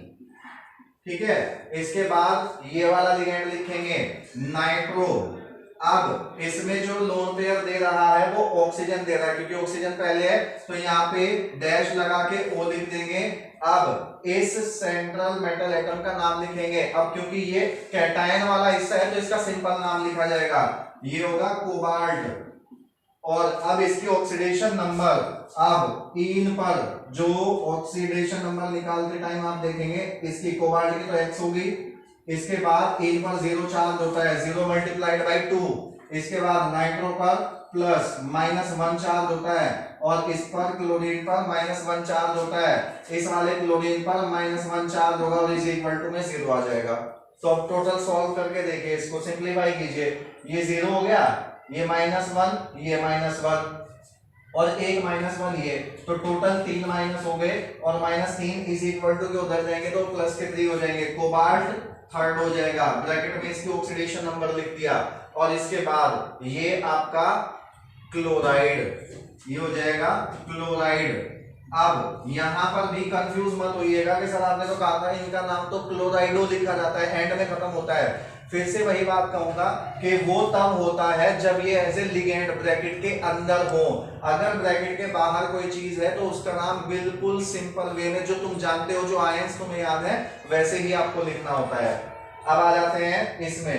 ठीक है, इसके बाद ये वाला लिगेंड लिखेंगे नाइट्रो। अब इसमें जो लोन पेयर दे रहा है वो ऑक्सीजन दे रहा है, क्योंकि ऑक्सीजन पहले है तो यहाँ पे डैश लगा के O लिख देंगे। अब इस सेंट्रल मेटल एटम का नाम लिखेंगे, अब क्योंकि ये कैटायन वाला हिस्सा है तो इसका सिंपल नाम लिखा जाएगा, ये होगा कोबाल्ट। और अब इसकी ऑक्सीडेशन नंबर, अब इन पर जो ऑक्सीडेशन नंबर निकालते टाइम आप देखेंगे, इसकी कोबाल्ट की तो X होगी, इसके बाद इन पर 0 चार्ज होता है, 0 मल्टीप्लाइड बाई 2, इसके बाद नाइट्रो पर प्लस -1 चार्ज होता है, और इस पर क्लोरीन पर -1 चार्ज होता है, इस वाले क्लोरीन पर -1 चार्ज होगा, और इज इक्वल टू में 0 आ जाएगा। तो अब टोटल सॉल्व करके देखिए, इसको सिंप्लीफाई कीजिए, ये 0 हो गया, ये -1, ये -1 और एक -1 ये, तो टोटल 3 माइनस हो गए, और -3 इज इक्वल टू के उधर जाएंगे तो प्लस के 3 हो जाएंगे, कोबाल्ट थर्ड हो जाएगा, ब्रैकेट में इसकी ऑक्सीडेशन नंबर लिख दिया, और इसके बाद ये आपका क्लोराइड, ये हो जाएगा क्लोराइड। अब यहां पर भी कंफ्यूज मत होइएगा कि सर आपने तो कहा था इनका नाम तो क्लोराइडो लिखा जाता है, एंड में खत्म होता है। फिर से वही बात कहूंगा कि वो तब होता है जब ये एज ए लिगेंड ब्रैकेट के अंदर हो, अगर ब्रैकेट के बाहर कोई चीज है तो उसका नाम बिल्कुल सिंपल वे में जो तुम जानते हो, जो आयंस तुम्हें याद है वैसे ही आपको लिखना होता है। अब आ जाते हैं इसमें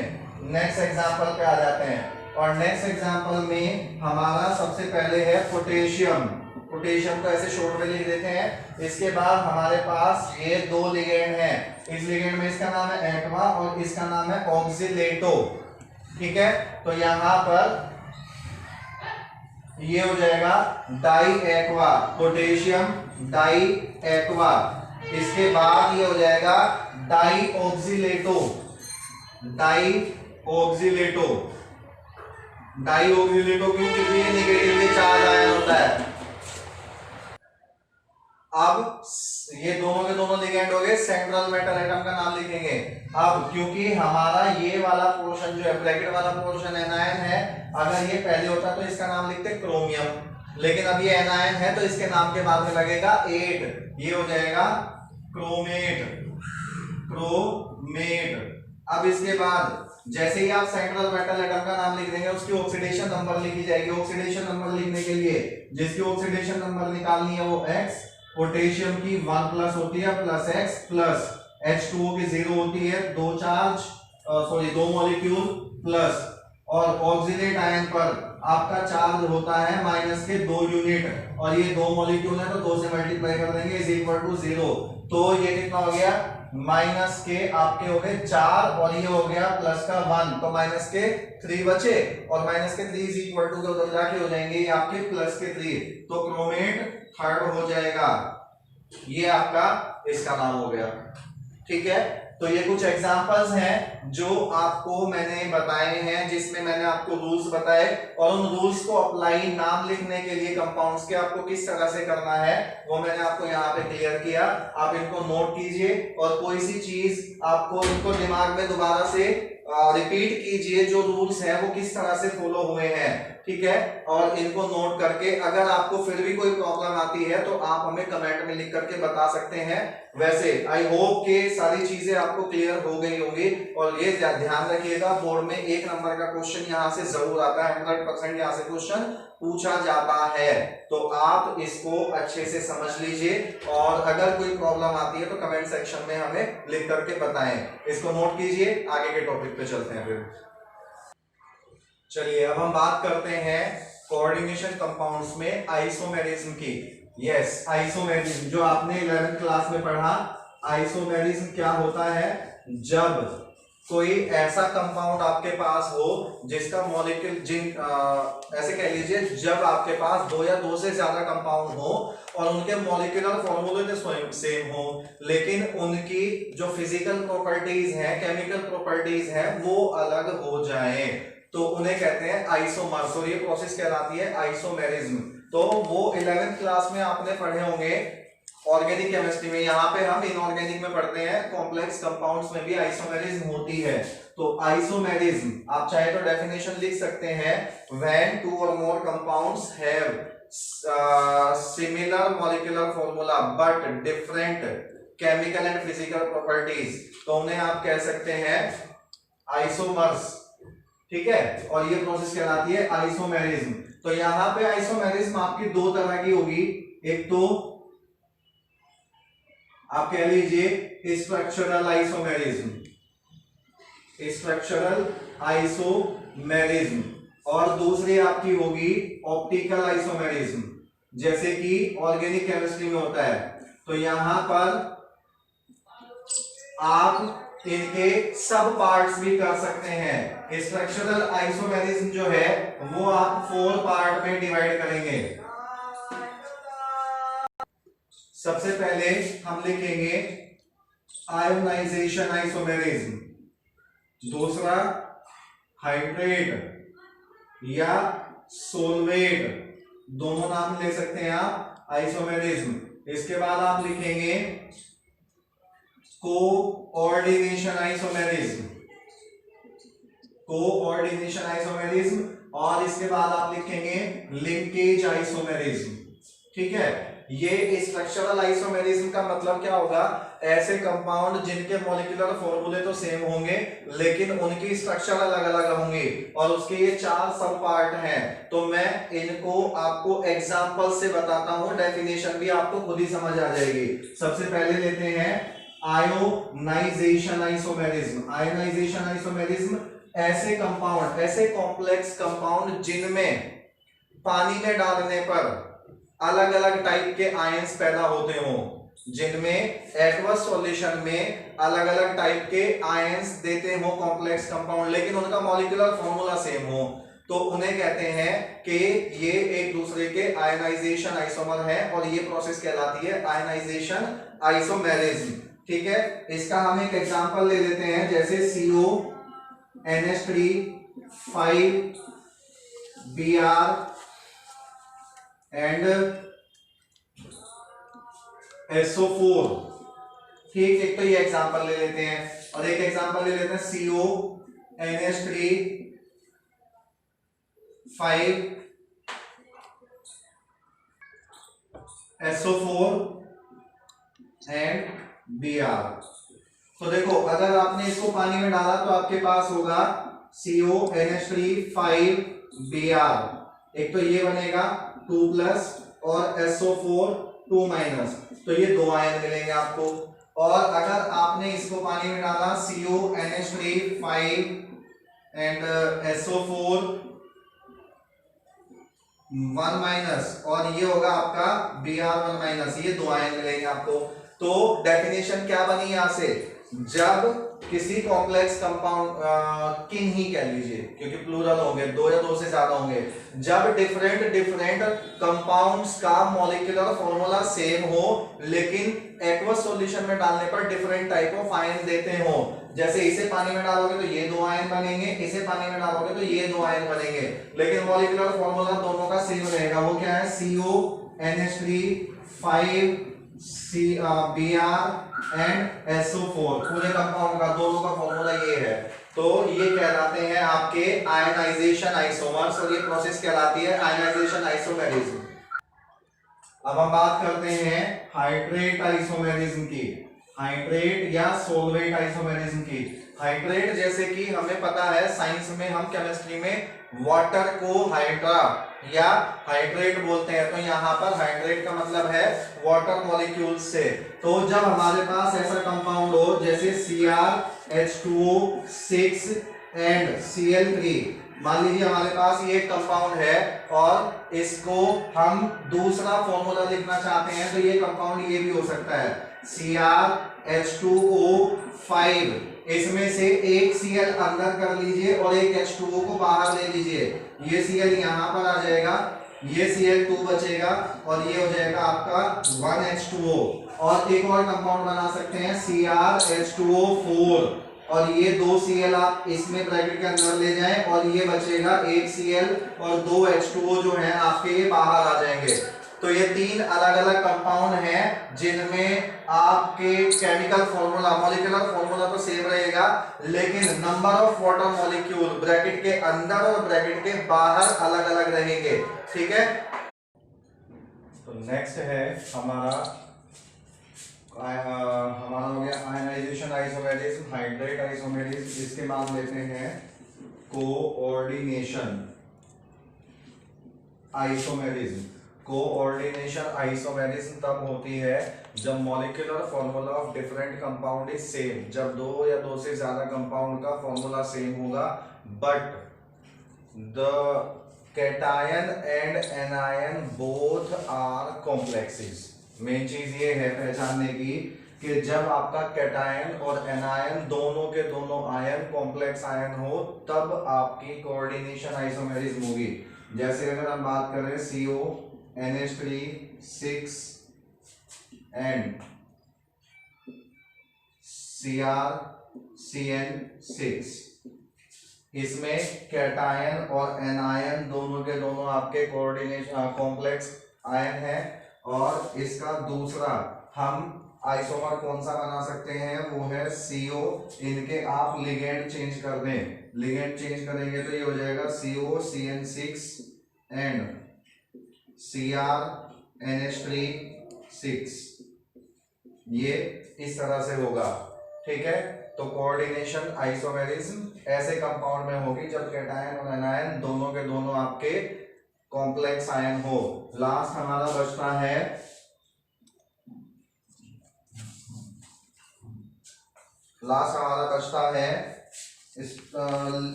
नेक्स्ट एग्जांपल पे आ जाते हैं, और नेक्स्ट एग्जांपल में हमारा सबसे पहले है पोटेशियम। पोटेशियम को ऐसे शॉर्ट में लिख देते हैं। इसके बाद हमारे पास ये 2 लिगेंड हैं, इस लिगेंड में इसका नाम है एक्वा और इसका नाम है ऑक्सीलेटो। ठीक है, तो यहां पर ये हो जाएगा di aqua, potassium di aqua. इसके बाद ये हो जाएगा di oxalato, di oxalato. Di oxalato क्यों, क्योंकि ये नेगेटिवली चार्ज आयन होता है। अब ये दोनों के दोनों लिगेंड हो गए, सेंट्रल मेटल एटम का नाम लिखेंगे। अब क्योंकि हमारा ये वाला पोर्शन जो है ब्रैकेट वाला पोर्शन एनायन है, अगर ये पहले होता तो इसका नाम लिखते क्रोमियम, लेकिन अब ये एनायन है तो इसके नाम के बाद में लगेगा 8, ये हो जाएगा क्रोमेट, क्रोमेट। अब इसके बाद जैसे ही आप सेंट्रल मेटल एटम का नाम लिख देंगे उसकी ऑक्सीडेशन नंबर लिखी जाएगी। ऑक्सीडेशन नंबर लिखने के लिए जिसकी ऑक्सीडेशन नंबर निकालनी है वो x, पोटेशियम की 1 प्लस होती है प्लस x प्लस H2O की 0 होती है, दो मॉलिक्यूल प्लस, और ऑक्सीडेट आयन पर आपका चार्ज होता है माइनस के 2 यूनिट, और ये 2 मॉलिक्यूल है तो 2 से मल्टीप्लाई कर देंगे इज इक्वल टू 0। तो ये कितना हो गया, माइनस के आपके हो गए 4 और ये हो गया प्लस का 1, तो माइनस के 3 बचे, और माइनस के 3 इज इक्वल टू उधर जाके हो जाएंगे ये आपके प्लस के 3, तो क्रोमेट थर्ड हो जाएगा। ये आपका इसका नाम हो गया। ठीक है, तो ये कुछ एग्जांपल्स हैं जो आपको मैंने बताए हैं, जिसमें मैंने आपको रूल्स बताए, और उन रूल्स को अप्लाई नाम लिखने के लिए कंपाउंड्स के आपको किस तरह से करना है वो मैंने आपको यहाँ पे क्लियर किया। आप इनको नोट कीजिए और कोई सी चीज आपको इनको दिमाग में दोबारा से रिपीट कीजिए, जो रूल्स हैं वो किस तरह से फॉलो हुए हैं। ठीक है, और इनको नोट करके अगर आपको फिर भी कोई प्रॉब्लम आती है तो आप हमें कमेंट में लिख करके बता सकते हैं। वैसे आई होप के सारी चीजें आपको क्लियर हो गई होंगी, और ये ध्यान रखिएगा बोर्ड में 1 नंबर का क्वेश्चन यहाँ से जरूर आता है, 100% यहाँ से क्वेश्चन पूछा जाता है, तो आप इसको अच्छे से समझ लीजिए, और अगर कोई प्रॉब्लम आती है तो कमेंट सेक्शन में हमें लिख करके बताएं। इसको नोट कीजिए, आगे के टॉपिक पे चलते हैं फिर। चलिए अब हम बात करते हैं कोऑर्डिनेशन कंपाउंड्स में आइसोमेरिज्म की। यस, आइसोमेरिज्म जो आपने 11th क्लास में पढ़ा। आइसोमेरिज्म क्या होता है, जब कोई ऐसा कंपाउंड आपके पास हो जिसका मॉलिक्यूल ऐसे कह लीजिए, जब आपके पास 2 या 2 से ज्यादा कंपाउंड हो और उनके मॉलिक्यूलर फॉर्मूले तो सेम हो, लेकिन उनकी जो फिजिकल प्रॉपर्टीज हैं, केमिकल प्रॉपर्टीज हैं, वो अलग हो जाएं, तो उन्हें कहते हैं आइसोमर्स, और ये प्रोसेस कहलाती है आइसोमेरिज्म। तो वो 11th क्लास में आपने पढ़े होंगे ऑर्गेनिक केमिस्ट्री में। यहाँ पे हम इनऑर्गेनिक में पढ़ते हैं, कॉम्प्लेक्स कंपाउंड्स में भी आइसोमेरिज्म होती है। तो आइसोमेरिज्म आप चाहे तो डेफिनेशन लिख सकते हैं, when 2 or more compounds have similar molecular formula but different chemical and physical properties, तो उन्हें आप कह सकते हैं आइसोमर्स। ठीक है, और ये प्रोसेस कहलाती है आइसोमेरिज्म। तो यहाँ पे आइसोमेरिज्म आपकी 2 तरह की होगी, एक तो आप कह लीजिए स्ट्रक्चरल आइसोमेरिज्म, स्ट्रक्चरल आइसोमेरिज्म, और दूसरी आपकी होगी ऑप्टिकल आइसोमेरिज्म, जैसे कि ऑर्गेनिक केमिस्ट्री में होता है। तो यहां पर आप इनके सब पार्ट्स भी कर सकते हैं। स्ट्रक्चरल आइसोमेरिज्म जो है वो आप 4 पार्ट में डिवाइड करेंगे। सबसे पहले हम लिखेंगे आयोनाइजेशन आइसोमेरिज्म, दूसरा हाइड्रेट या सोलवेट, दोनों नाम ले सकते हैं आप, आइसोमेरिज्म। इसके बाद आप लिखेंगे कोऑर्डिनेशन आइसोमेरिज्म, कोऑर्डिनेशन आइसोमेरिज्म, और इसके बाद आप लिखेंगे लिंकेज आइसोमेरिज्म। ठीक है, ये स्ट्रक्चरल आइसोमेरिज्म का मतलब क्या होगा, ऐसे कंपाउंड जिनके मॉलिक्यूलर फॉर्मूले तो सेम होंगे लेकिन उनकी स्ट्रक्चर अलग अलग होंगे, और उसके ये 4 सब पार्ट हैं। तो मैं इनको आपको एग्जांपल से बताता हूं, डेफिनेशन भी आपको खुद ही समझ आ जाएगी। सबसे पहले लेते हैं आयोनाइजेशन आइसोमेरिज्म। आयोनाइजेशन आइसोमेरिज्म ऐसे कंपाउंड, ऐसे कॉम्प्लेक्स कंपाउंड जिनमें पानी में डालने पर अलग अलग टाइप के आयंस पैदा होते हों, जिनमें एक्वस सॉल्यूशन में अलग अलग टाइप के आयंस देते हो कॉम्प्लेक्स कंपाउंड, लेकिन उनका मॉलिक्यूलर फॉर्मूला सेम हो, तो उन्हें कहते हैं कि ये एक दूसरे के आयनाइजेशन आइसोमर हैं, और ये प्रोसेस कहलाती है आयनाइजेशन आइसोमेरिज्म। ठीक है, इसका हम एक एग्जांपल ले लेते हैं, जैसे CONH3 5Br एंड SO4। ठीक, एक तो ये एग्जांपल ले लेते हैं, और एक एग्जांपल ले लेते हैं CONH3 5SO4 एंड Br। तो देखो अगर आपने इसको पानी में डाला तो आपके पास होगा CONH3 5Br, एक तो ये बनेगा 2+ और SO4 2-, तो ये 2 आयन मिलेंगे आपको। और अगर आपने इसको पानी में डाला CONH3 5 एंड SO4 1-, और ये होगा आपका Br1-, ये 2 आयन मिलेंगे आपको। तो डेफिनेशन क्या बनी यहां से, जब किसी कॉम्प्लेक्स कंपाउंड किन ही कह लीजिए क्योंकि प्लूरल होंगे, 2 या 2 से ज्यादा होंगे, जब डिफरेंट कंपाउंड्स का मॉलिक्यूलर फॉर्मूला सेम हो लेकिन एक्वस सॉल्यूशन में डालने पर डिफरेंट टाइप ऑफ आयन देते हो। जैसे इसे पानी में डालोगे तो ये 2 आयन बनेंगे, इसे पानी में डालोगे तो ये 2 आयन बनेंगे, लेकिन मॉलिक्यूलर फॉर्मूला दोनों का सेम रहेगा। वो क्या है, CONH3 5Br एंड SO4, पूरे कंपाउंड का दोनों का फॉर्मूला ये है। तो ये कहलाते हैं आपके आयनाइजेशन आइसोमर्स, और ये प्रोसेस कहलाती है आयनाइजेशन आइसोमेरिज्म। अब हम बात करते हैं हाइड्रेट आइसोमेरिज्म की, हाइड्रेट या सोलवेट आइसोमेरिज्म की। हाइड्रेट जैसे कि हमें पता है साइंस में, हम केमिस्ट्री में वाटर को हाइड्रा या हाइड्रेट बोलते हैं, तो यहाँ पर हाइड्रेट का मतलब है वाटर मॉलिक्यूल से। तो जब हमारे पास ऐसा कंपाउंड हो जैसे CrH2O6 एंड Cl3, मान लीजिए हमारे पास ये कंपाउंड है और इसको हम दूसरा फॉर्मूला लिखना चाहते हैं, तो ये कंपाउंड ये भी हो सकता है CrH2O5, इसमें से एक Cl अंदर कर लीजिए और एक H2O को बाहर ले लीजिए, ये Cl यहाँ पर आ जाएगा, ये Cl2 बचेगा और ये हो जाएगा आपका 1H2O। और एक और कंपाउंड बना सकते हैं CrH2O4, और ये 2 Cl आप इसमें ब्रैकेट के अंदर ले जाएं और ये बचेगा एक Cl और 2 H2O जो है आपके ये बाहर आ जाएंगे। तो ये 3 अलग अलग कंपाउंड हैं जिनमें आपके केमिकल फॉर्मूला, मॉलिक्यूलर फॉर्मूला तो सेम रहेगा लेकिन number of water molecule bracket के अंदर और ब्रैकेट के बाहर अलग अलग रहेंगे। ठीक है, तो नेक्स्ट है हमारा हो गया आयनाइजेशन आइसोमेरिज्म, हाइड्रेट आइसोमेरिज्म। इसके मान लेते हैं कोऑर्डिनेशन आइसोमेरिज्म। कोऑर्डिनेशन आइसोमेरिज्म तब होती है जब molecular formula of different compound is same, जब 2 या 2 से ज्यादा कंपाउंड का फॉर्मूला सेम होगा but the cation and anion both are complexes. Main चीज ये है पहचानने की कि जब आपका कैटायन और एनायन दोनों के दोनों आयन कॉम्प्लेक्स आयन हो तब आपकी कोऑर्डिनेशन आइसोमेरिज्म होगी। जैसे अगर हम बात करें CONH3 6 एंड CrCN6, इसमें कैटायन और एनायन दोनों के दोनों आपके कोऑर्डिनेशन कॉम्प्लेक्स आयन है, और इसका दूसरा हम आइसोमर कौन सा बना सकते हैं, वो है CO। इनके आप लिगेंड चेंज कर दें, लिगेंड चेंज करेंगे तो ये हो जाएगा COCN6 एंड CrNH3 ये इस तरह से होगा। ठीक है, तो कोऑर्डिनेशन आइसोमेरिज्म ऐसे कंपाउंड में होगी जब कैटायन और एनायन दोनों के दोनों आपके कॉम्प्लेक्स आयन हो। लास्ट हमारा बचता है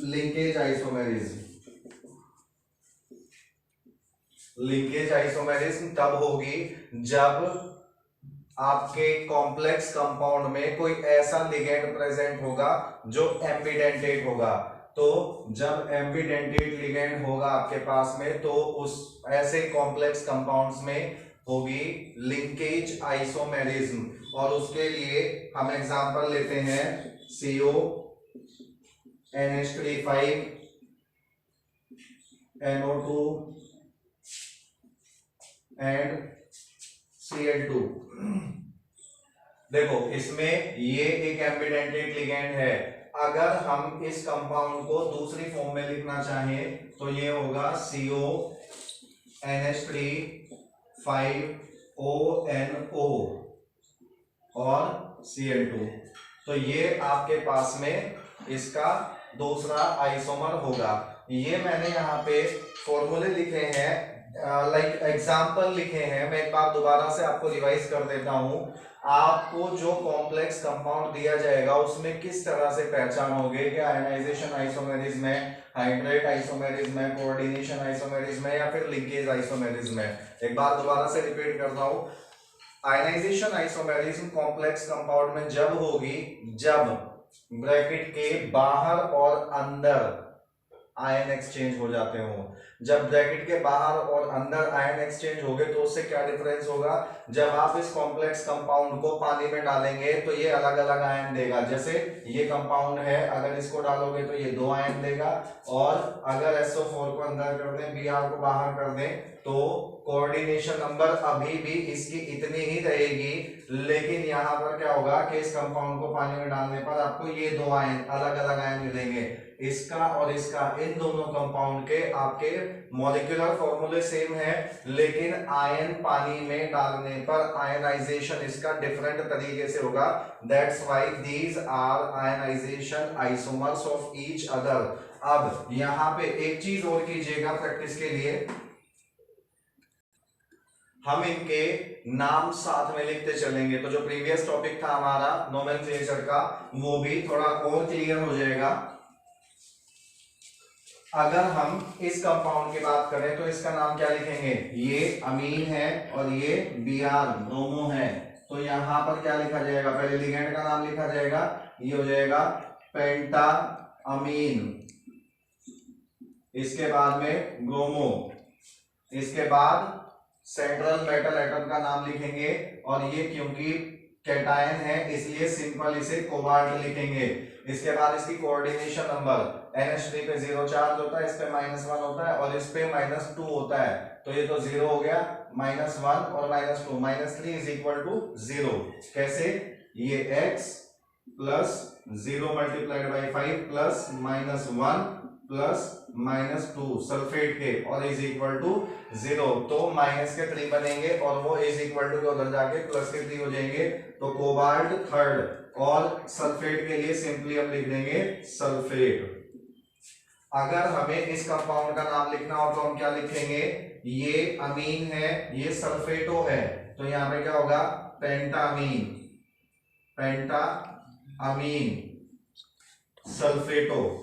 लिंकेज आइसोमेरिज्म। लिंकेज आइसोमेरिज्म तब होगी जब आपके कॉम्प्लेक्स कंपाउंड में कोई ऐसा लिगेंड प्रेजेंट होगा जो एम्बिडेंटेट होगा। तो जब एम्बिडेंटेट लिगेंड होगा आपके पास में तो उस ऐसे कॉम्प्लेक्स कंपाउंड्स में होगी लिंकेज आइसोमेरिज्म। और उसके लिए हम एग्जांपल लेते हैं CONH3 5 NO2 एंड Cl2। देखो इसमें ये एक एम्बिडेंटेट लिगेंड है, अगर हम इस कंपाउंड को दूसरी फॉर्म में लिखना चाहें तो ये होगा CONH3 5ONO और Cl2। तो ये आपके पास में इसका दूसरा आइसोमर होगा। ये मैंने यहाँ पे फॉर्मूले लिखे हैं, लाइक एग्जाम्पल लिखे हैं। मैं एक बार दोबारा से आपको रिवाइज कर देता हूं। आपको जो कॉम्प्लेक्स कंपाउंड दिया जाएगा उसमें किस तरह से पहचानोगे कि आयनाइजेशन आइसोमेरिज्म है, हाइड्रेट आइसोमेरिज्म है, कोऑर्डिनेशन आइसोमेरिज्म है, या फिर लिंकेज आइसोमेरिज्म है। एक बार दोबारा से रिपीट करता हूं। आयनाइजेशन आइसोमेरिज्म कॉम्प्लेक्स कंपाउंड में जब होगी जब ब्रैकेट के बाहर और अंदर आयन एक्सचेंज हो जाते हो। जब ब्रैकेट के बाहर और अंदर आयन एक्सचेंज होंगे तो उससे क्या डिफरेंस होगा, जब आप इस कॉम्प्लेक्स कंपाउंड को पानी में डालेंगे तो ये अलग अलग आयन देगा। जैसे ये कंपाउंड है, अगर इसको डालोगे तो ये 2 आयन देगा, और अगर SO4 को अंदर कर दें, Br को बाहर कर दें, तो कोऑर्डिनेशन नंबर अभी भी इसकी इतनी ही रहेगी। लेकिन यहाँ पर क्या होगा कि इस कंपाउंड को पानी में डालने पर आपको ये 2 आयन अलग अलग आयन मिलेंगे, इसका और इसका। इन दोनों कंपाउंड के आपके मॉलिक्यूलर फॉर्मूले सेम है, लेकिन आयन पानी में डालने पर आयनाइजेशन इसका डिफरेंट तरीके से होगा। That's why these are ionization isomers of each other. अब यहां पे एक चीज और कीजिएगा प्रैक्टिस के लिए, हम इनके नाम साथ में लिखते चलेंगे। तो जो प्रीवियस टॉपिक था हमारा नोमेनक्लेचर का, वो भी थोड़ा और क्लियर हो जाएगा। अगर हम इस कंपाउंड की बात करें तो इसका नाम क्या लिखेंगे, ये अमीन है और ये Br ब्रोमो है। तो यहां पर क्या लिखा जाएगा, पहले लिगेंड का नाम लिखा जाएगा, ये हो जाएगा पेंटा अमीन, इसके बाद में ब्रोमो, इसके बाद सेंट्रल मेटल एटम का नाम लिखेंगे, और ये क्योंकि कैटायन है इसलिए सिंपल इसे कोबाल्ट लिखेंगे। इसके बाद इसकी कोऑर्डिनेशन नंबर NH3 पे 0 चार्ज होता है, इस पे -1 होता है और इस पे -2 होता है। तो ये तो 0 हो गया, -1 और -2, -3 इज इक्वल टू 0। कैसे, ये x plus 0 multiplied by 5 plus -1 plus -2 sulphate के, और इज इक्वल टू 0। तो माइनस के 3 बनेंगे और वो इज इक्वल टू के उधर जाके प्लस के 3 हो जाएंगे। तो कोबाल्ट थर्ड, और सल्फेट के लिए सिंपली हम लिख देंगे सल्फेट। अगर हमें इस कंपाउंड का नाम लिखना हो तो हम क्या लिखेंगे, ये अमीन है, ये सल्फेटो है, तो यहां पे क्या होगा, पेंटामीन, पेंटामीन सल्फेटो।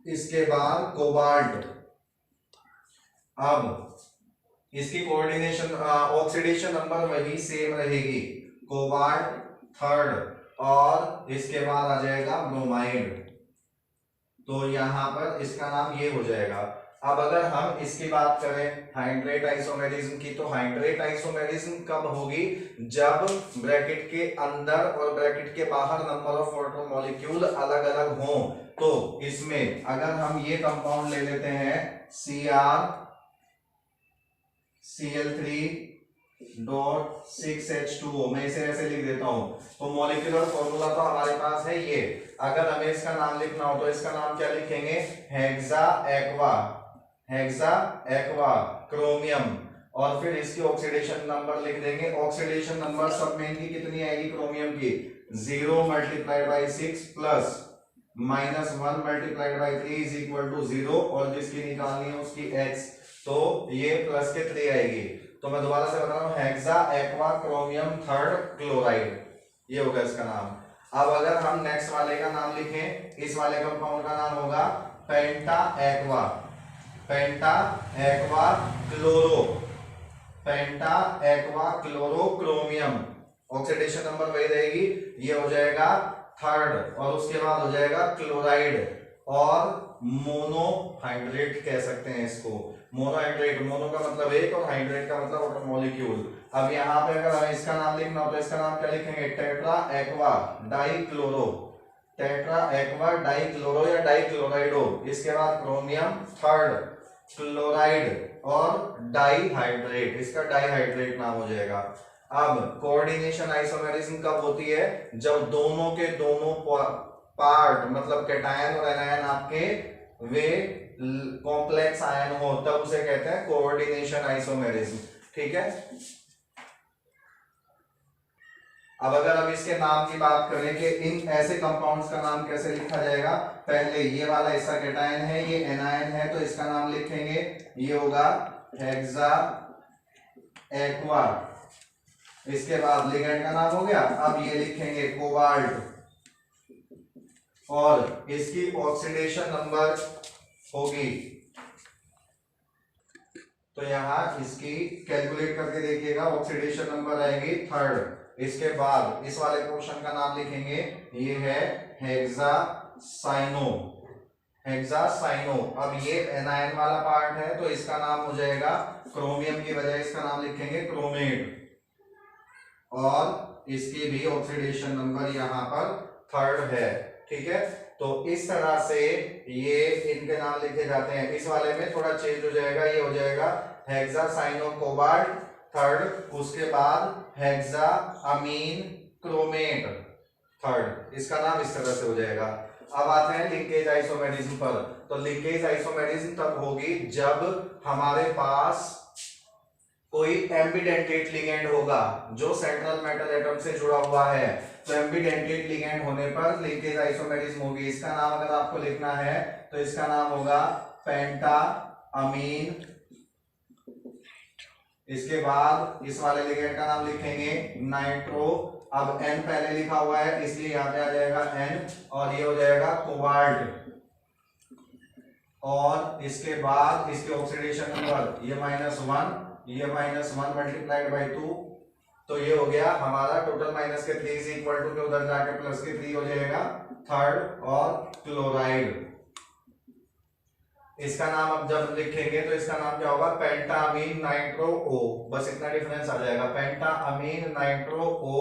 इसके बाद कोबाल्ट। अब इसकी कोऑर्डिनेशन ऑक्सीडेशन नंबर वही सेम रहेगी, कोबाल्ट थर्ड, और इसके बाद आ जाएगा ब्रोमाइड। तो यहां पर इसका नाम ये हो जाएगा। अब अगर हम इसकी बात करें हाइड्रेट आइसोमेरिज्म की, तो हाइड्रेट आइसोमेरिज्म कब होगी, जब ब्रैकेट के अंदर और ब्रैकेट के बाहर नंबर ऑफ वाटर मॉलिक्यूल अलग अलग हों। तो इसमें अगर हम ये कंपाउंड ले लेते हैं CrCl3.6H2O, मैं इसे ऐसे लिख देता हूं। तो मॉलिक्यूलर फॉर्मूला तो हमारे पास है ये। अगर हमें इसका नाम लिखना हो तो इसका नाम क्या लिखेंगे, हेक्सा एक्वा क्रोमियम, और फिर इसकी ऑक्सीडेशन नंबर लिख देंगे। ऑक्सीडेशन नंबर सब में इनकी कितनी आएगी क्रोमियम की, 0 multiplied by 6 plus -1 multiplied by 3 is equal to 0, और जिसकी निकालनी है उसकी x, तो ये प्लस के 3 आएगी। तो मैं दोबारा से बता रहा हूं, hexa aqua chromium third chloride, ये होगा इसका नाम। अब अगर हम नेक्स्ट वाले का नाम लिखें, इस वाले कंपाउंड का नाम होगा penta aqua chloro chromium. Oxidation number वही रहेगी, ये हो जाएगा थर्ड, और उसके बाद हो जाएगा क्लोराइड और मोनोहाइड्रेट कह सकते हैं इसको, मोनोहाइड्रेट। मोनो का मतलब एक और हाइड्रेट का मतलब वाटर मॉलिक्यूल। अब यहाँ पे अगर हमें इसका नाम लिखना हो तो इसका नाम क्या लिखेंगे, टेट्रा एक्वा डाइक्लोरो या डाइक्लोराइडो। इसके बाद क्रोमियम थर्ड, क्लोराइड और डाइहाइड्रेट, इसका डाइहाइड्रेट नाम हो जाएगा। अब कोऑर्डिनेशन आइसोमेरिज्म कब होती है, जब दोनों के दोनों पार्ट मतलब कैटायन और एनायन आपके वे कॉम्प्लेक्स आयन हो, तब उसे कहते हैं कोऑर्डिनेशन आइसोमेरिज्म। ठीक है। अब इसके नाम की बात करें कि इन ऐसे कंपाउंड्स का नाम कैसे लिखा जाएगा, पहले ये वाला इसका कैटायन है, ये एनायन है, तो इसका नाम लिखेंगे, ये होगा हेक्सा एक्वा। इसके बाद लिगेंड का नाम हो गया, अब ये लिखेंगे कोबाल्ट, और इसकी ऑक्सीडेशन नंबर होगी, तो यहां इसकी कैलकुलेट करके देखिएगा, ऑक्सीडेशन नंबर आएगी 3rd। इसके बाद इस वाले पोर्शन का नाम लिखेंगे, ये है हेक्सासाइनो, हेक्सासाइनो। अब ये एनायन वाला पार्ट है, तो इसका नाम हो जाएगा, क्रोमियम की बजाय इसका नाम लिखेंगे क्रोमेट, और इसकी भी ऑक्सीडेशन नंबर यहाँ पर 3rd है, ठीक है। तो इस तरह से ये इनके नाम लिखे जाते हैं। इस वाले में थोड़ा चेंज हो जाएगा, ये हो जाएगा हेक्सासाइनो कोबाल्ट 3rd, उसके बाद हेक्सा अमीन क्रोमेट 3rd, इसका नाम इस तरह से हो जाएगा। अब आते हैं लिंकेज आइसोमेरिज्म पर। तो लिंकेज आइसोमेरिज्म तब होगी जब हमारे पास कोई एम्बिडेंटेट लिगेंड होगा जो सेंट्रल मेटल एटम से जुड़ा हुआ है। तो एम्बिडेंटेट लिगेंड होने पर लिंकेज आइसोमेरिज्म होगी। इसका नाम अगर आपको लिखना है तो इसका नाम होगा पेंटा अमीन। इसके बाद इस वाले लिगेंड का नाम लिखेंगे नाइट्रो। अब N पहले लिखा हुआ है इसलिए यहाँ पे आ जाएगा N, और ये हो जाएगा कोबाल्ट। और इसके बाद इसके ऑक्सीडेशन नंबर ये -1, ये -1 मल्टीप्लाइड बाई 2, तो ये हो गया हमारा टोटल -3 इज इक्वल टू के उधर जाके +3 हो जाएगा 3rd, और क्लोराइड। इसका नाम अब जब लिखेंगे तो इसका नाम क्या होगा, पेंटामीन नाइट्रो O, बस इतना डिफरेंस आ जाएगा, पेंटामीन नाइट्रो O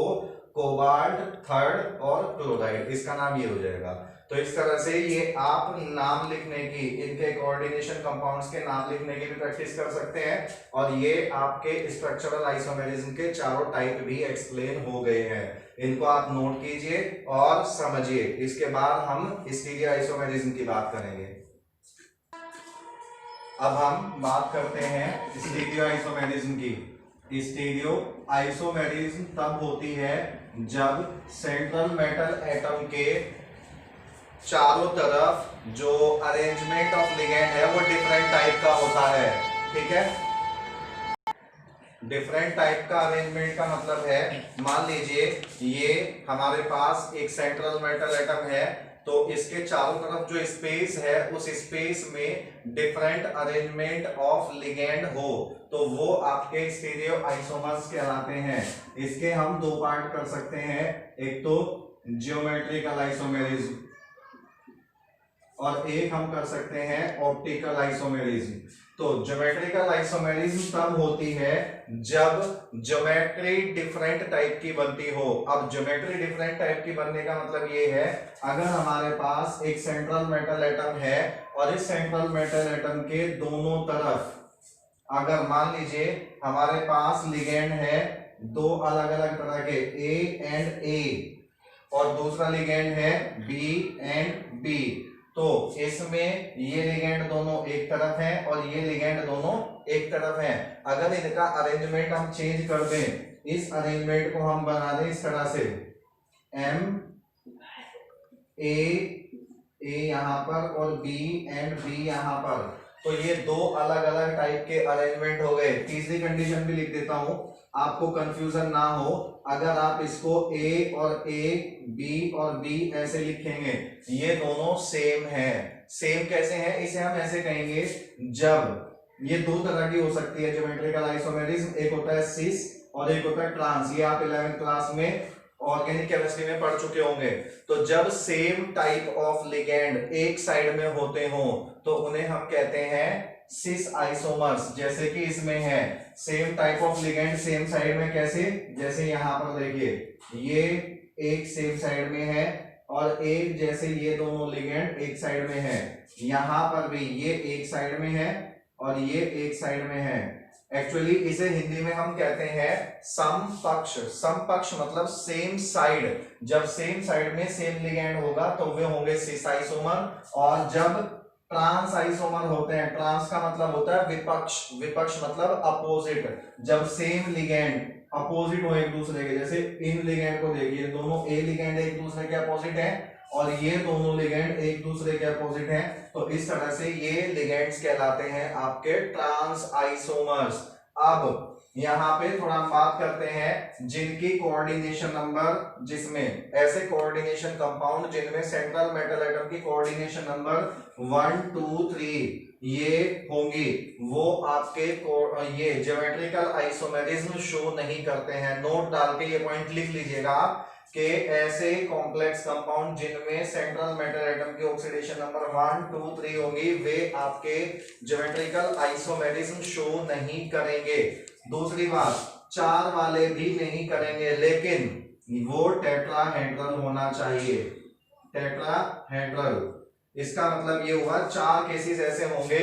कोबाल्ट 3rd और क्लोराइड, इसका नाम ये हो जाएगा। तो इस तरह से ये आप नाम लिखने की, इनके कोऑर्डिनेशन कंपाउंड्स के नाम लिखने की भी प्रैक्टिस कर सकते हैं, और ये आपके स्ट्रक्चरल आइसोमेरिज्म के चारों टाइप भी एक्सप्लेन हो गए हैं। इनको आप नोट कीजिए और समझिए। इसके बाद हम स्टीरियो आइसोमेरिज्म की बात करेंगे। अब हम बात करते हैं स्टीरियो आइसोमेरिज्म की। स्टीरियो आइसोमेरिज्म तब होती है जब सेंट्रल मेटल एटम के चारों तरफ जो अरेंजमेंट ऑफ लिगेंड है वो डिफरेंट टाइप का होता है, ठीक है। डिफरेंट टाइप का अरेंजमेंट का मतलब है, मान लीजिए ये हमारे पास एक सेंट्रल मेटल एटम है, तो इसके चारों तरफ जो स्पेस है उस स्पेस में डिफरेंट अरेंजमेंट ऑफ लिगेंड हो, तो वो आपके स्टीरियो आइसोमर्स कहलाते हैं। इसके हम दो पार्ट कर सकते हैं, एक तो ज्योमेट्रिकल आइसोमेरिज्म और एक हम कर सकते हैं ऑप्टिकल आइसोमेरिज्म। तो ज्योमेट्रिकल आइसोमेरिज्म तब होती है जब ज्योमेट्री डिफरेंट टाइप की बनती हो। अब ज्योमेट्री डिफरेंट टाइप की बनने का मतलब ये है, अगर हमारे पास एक सेंट्रल मेटल एटम है और इस सेंट्रल मेटल एटम के दोनों तरफ अगर मान लीजिए हमारे पास लिगेंड है दो अलग अलग तरह के A एंड A, और दूसरा लिगेंड है B एंड B, तो इसमें ये लिगेंड दोनों एक तरफ हैं और ये लिगेंड दोनों एक तरफ हैं। अगर इनका अरेंजमेंट हम चेंज कर दें, इस अरेंजमेंट को हम बना दें इस तरह से, M A यहां पर और B एंड B यहां पर, तो ये दो अलग अलग टाइप के अरेंजमेंट हो गए। तीसरी कंडीशन भी लिख देता हूं आपको कंफ्यूजन ना हो, अगर आप इसको A और A, B और B ऐसे लिखेंगे, ये दोनों सेम है। सेम कैसे हैं, इसे हम ऐसे कहेंगे, जब ये दो तरह की हो सकती है ज्योमेट्रिकल आइसोमेरिज्म, एक होता है सिस और एक होता है ट्रांस। ये आप 11th क्लास में ऑर्गेनिक केमिस्ट्री में पढ़ चुके होंगे। तो जब सेम टाइप ऑफ लिगेंड एक साइड में होते हो तो उन्हें हम कहते हैं सिस आइसोमर्स। जैसे कि इसमें है same type of ligand same side में, कैसे, जैसे यहां पर देखिए ये एक सेम साइड में है और एक जैसे ये दोनों लिगेंड एक साइड में है, यहां पर भी ये एक साइड में है और ये एक साइड में है। एक्चुअली इसे हिंदी में हम कहते हैं समपक्ष। समपक्ष मतलब सेम साइड। जब सेम साइड में सेम लिगेंड होगा तो वे होंगे सिस आइसोमर, और जब ट्रांस आइसोमर होते हैं, ट्रांस का मतलब होता है विपक्ष, विपक्ष मतलब अपोजिट। जब सेम लिगेंड अपोजिट हो एक दूसरे के, जैसे इन लिगेंड को देखिए, दोनों ए लिगेंड एक दूसरे के अपोजिट है और ये दोनों लिगेंड एक दूसरे के अपोजिट हैं, तो इस तरह से ये लिगेंड्स कहलाते हैं आपके ट्रांस आइसोमर्स। अब यहाँ पे थोड़ा हम बात करते हैं जिनकी कोऑर्डिनेशन नंबर, जिसमें ऐसे कोऑर्डिनेशन कंपाउंड जिनमें सेंट्रल मेटल एटम की कोऑर्डिनेशन नंबर 1 2 3 ये होंगी, वो आपके ये ज्योमेट्रिकल आइसोमेरिज्म शो नहीं करते हैं। नोट डाल के ये पॉइंट लिख लीजिएगा आप कि ऐसे कॉम्प्लेक्स कंपाउंड जिनमें सेंट्रल मेटल एटम की ऑक्सीडेशन नंबर 1 2 3 होंगी, वे आपके ज्योमेट्रिकल आइसोमेरिज्म शो नहीं करेंगे। दूसरी बात, 4 वाले भी नहीं करेंगे, लेकिन वो टेट्राहेड्रल होना चाहिए, टेट्राहेड्रल। इसका मतलब ये हुआ 4 केसेस ऐसे होंगे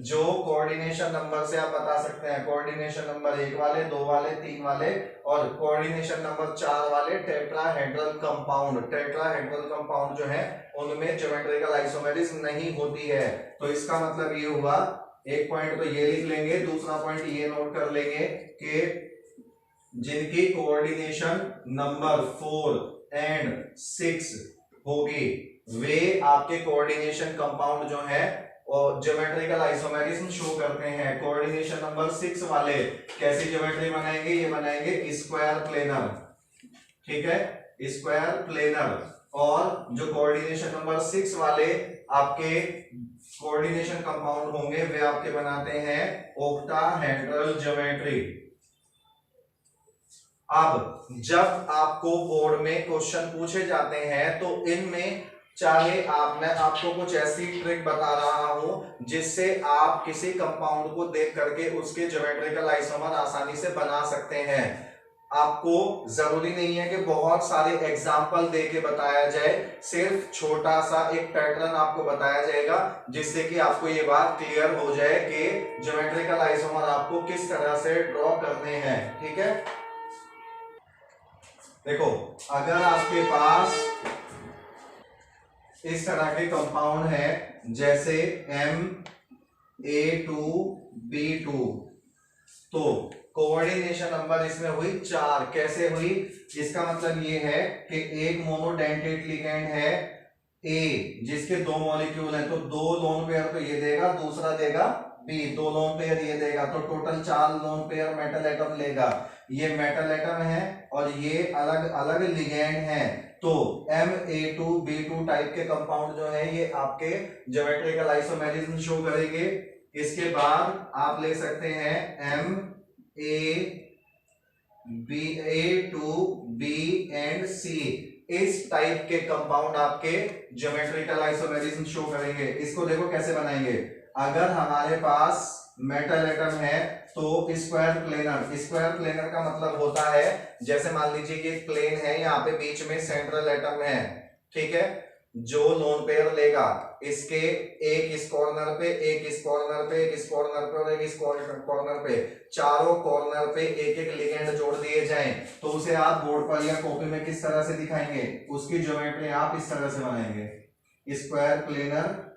जो कोऑर्डिनेशन नंबर से आप बता सकते हैं, कोऑर्डिनेशन नंबर 1 वाले, 2 वाले, 3 वाले और कोऑर्डिनेशन नंबर 4 वाले टेट्राहेड्रल कंपाउंड। टेट्राहेड्रल कंपाउंड जो है उनमें ज्योमेट्रिकल आइसोमेरिज्म नहीं होती है। तो इसका मतलब ये हुआ, एक पॉइंट तो ये लिख लेंगे, दूसरा पॉइंट ये नोट कर लेंगे कि जिनकी कोऑर्डिनेशन नंबर 4 एंड 6 होगी वे आपके कोऑर्डिनेशन कंपाउंड जो है और ज्योमेट्रिकल आइसोमेरिज्म शो करते हैं। कोऑर्डिनेशन नंबर 6 वाले कैसी ज्योमेट्री बनाएंगे, ये बनाएंगे स्क्वायर प्लेनर, ठीक है, स्क्वायर प्लेनर। और जो कोऑर्डिनेशन नंबर 6 वाले आपके कोऑर्डिनेशन कंपाउंड होंगे वे आपके बनाते हैं ऑक्टाहेड्रल ज्योमेट्री। अब जब आपको बोर्ड में क्वेश्चन पूछे जाते हैं तो इनमें चाहे मैं आपको कुछ ऐसी ट्रिक बता रहा हूं जिससे आप किसी कंपाउंड को देख करके उसके ज्योमेट्रिकल आइसोमर आसानी से बना सकते हैं। आपको जरूरी नहीं है कि बहुत सारे एग्जाम्पल दे के बताया जाए, सिर्फ छोटा सा एक पैटर्न आपको बताया जाएगा जिससे कि आपको ये बात क्लियर हो जाए कि ज्योमेट्रिकल आइसोमर आपको किस तरह से ड्रॉ करने हैं, ठीक है। देखो, अगर आपके पास इस तरह के कंपाउंड है जैसे Ma2B2, तो कोऑर्डिनेशन नंबर इसमें हुई 4। कैसे हुई, इसका मतलब ये है कि एक मोनोडेंटेट लिगेंड है A जिसके 2 मॉलिक्यूल हैं, तो 2 लोन पेयर तो ये देगा, दूसरा देगा B, 2 लोन पेयर ये देगा, तो total 4 lone pair metal atom लेगा। ये मेटल एटम है और ये अलग अलग लिगेंड है, तो Ma2B2 टाइप के कंपाउंड जो है ये आपके ज्योमेट्रिकल आइसोमेरिज्म शो करेंगे। इसके बाद आप ले सकते हैं A2B एंड C, इस टाइप के कंपाउंड आपके ज्योमेट्रिकल आइसोमेरिज्म शो करेंगे। इसको देखो कैसे बनाएंगे, अगर हमारे पास मेटल एटम है तो स्क्वायर प्लेनर, स्क्वायर प्लेनर का मतलब होता है जैसे मान लीजिए कि एक प्लेन है, यहाँ पे बीच में सेंट्रल एटम है, ठीक है, जो लोन पेयर लेगा इसके एक इस कॉर्नर पे, एक इस कॉर्नर पे, एक इस कॉर्नर पे और एक इस कॉर्नर पे, चारों कॉर्नर पे एक एक लिगेंड जोड़ दिए जाएं, तो उसे आप बोर्ड पर या कॉपी में किस तरह से दिखाएंगे, उसकी ज्योमेट्री आप इस तरह से बनाएंगे, स्क्वायर प्लेनर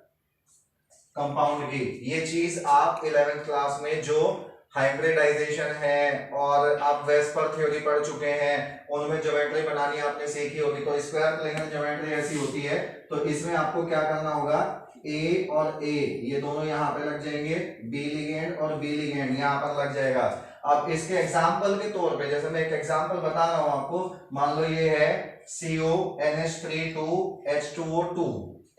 कंपाउंड की। ये चीज आप 11th क्लास में जो हाइब्रिडाइजेशन है और आप वेस्पर थ्योरी पढ़ चुके हैं उनमें ज्योमेट्री बनानी आपने सीखी होगी। तो स्क्वायर प्लेनर ज्योमेट्री ऐसी होती है, तो इसमें आपको क्या करना होगा, ए और ए ये दोनों यहाँ पे लग जाएंगे, बी लिगेंड और बी लिगेंड यहाँ पर लग जाएगा। अब इसके एग्जाम्पल के तौर पे, जैसे मैं एक एग्जाम्पल बता रहा हूं आपको, मान लो ये है CONH32H2O2